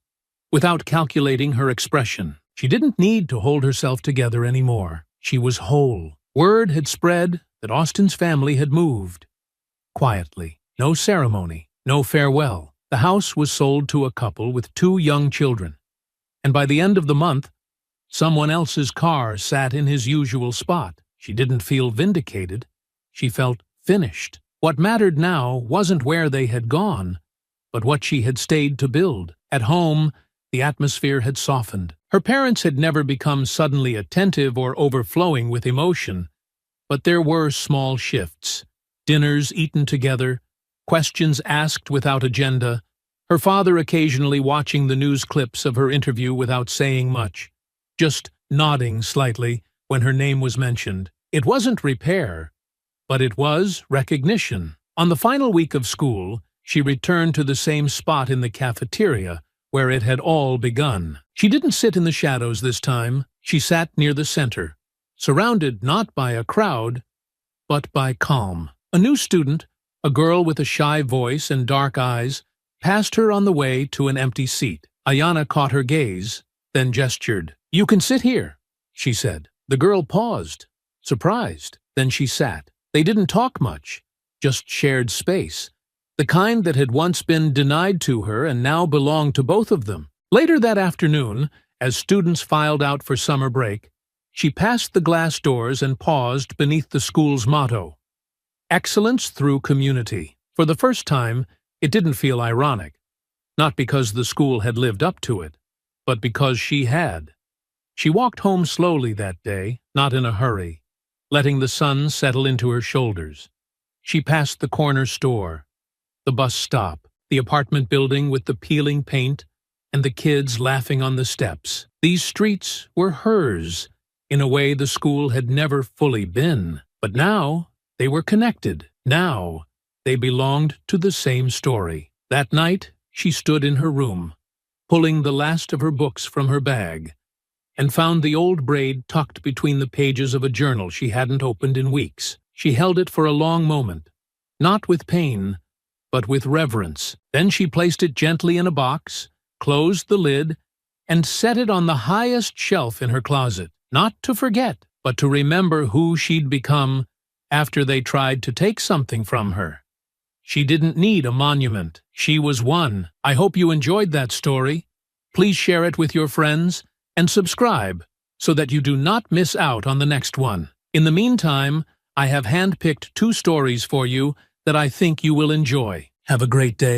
without calculating her expression. She didn't need to hold herself together anymore. She was whole. Word had spread that Austin's family had moved. Quietly, no ceremony, no farewell. The house was sold to a couple with 2 young children, and by the end of the month, someone else's car sat in his usual spot. She didn't feel vindicated. She felt finished. What mattered now wasn't where they had gone, but what she had stayed to build. At home, the atmosphere had softened. Her parents had never become suddenly attentive or overflowing with emotion, but there were small shifts. Dinners eaten together, questions asked without agenda, her father occasionally watching the news clips of her interview without saying much, just nodding slightly when her name was mentioned. It wasn't repair, but it was recognition. On the final week of school, she returned to the same spot in the cafeteria where it had all begun. She didn't sit in the shadows this time. She sat near the center, surrounded not by a crowd, but by calm. A new student, a girl with a shy voice and dark eyes, passed her on the way to an empty seat. Ayana caught her gaze, then gestured. "You can sit here," she said. The girl paused, surprised. Then she sat. They didn't talk much, just shared space, the kind that had once been denied to her and now belonged to both of them. Later that afternoon, as students filed out for summer break, she passed the glass doors and paused beneath the school's motto, "Excellence through community." For the first time, it didn't feel ironic, not because the school had lived up to it, but because she had. She walked home slowly that day, not in a hurry, letting the sun settle into her shoulders. She passed the corner store, the bus stop, the apartment building with the peeling paint, and the kids laughing on the steps. These streets were hers, in a way the school had never fully been. But now they were connected. Now they belonged to the same story. That night, she stood in her room, pulling the last of her books from her bag, and found the old braid tucked between the pages of a journal she hadn't opened in weeks. She held it for a long moment, not with pain, but with reverence. Then she placed it gently in a box, closed the lid, and set it on the highest shelf in her closet, not to forget, but to remember who she'd become after they tried to take something from her. She didn't need a monument. She was one. I hope you enjoyed that story. Please share it with your friends and subscribe so that you do not miss out on the next one. In the meantime, I have handpicked 2 stories for you that I think you will enjoy. Have a great day.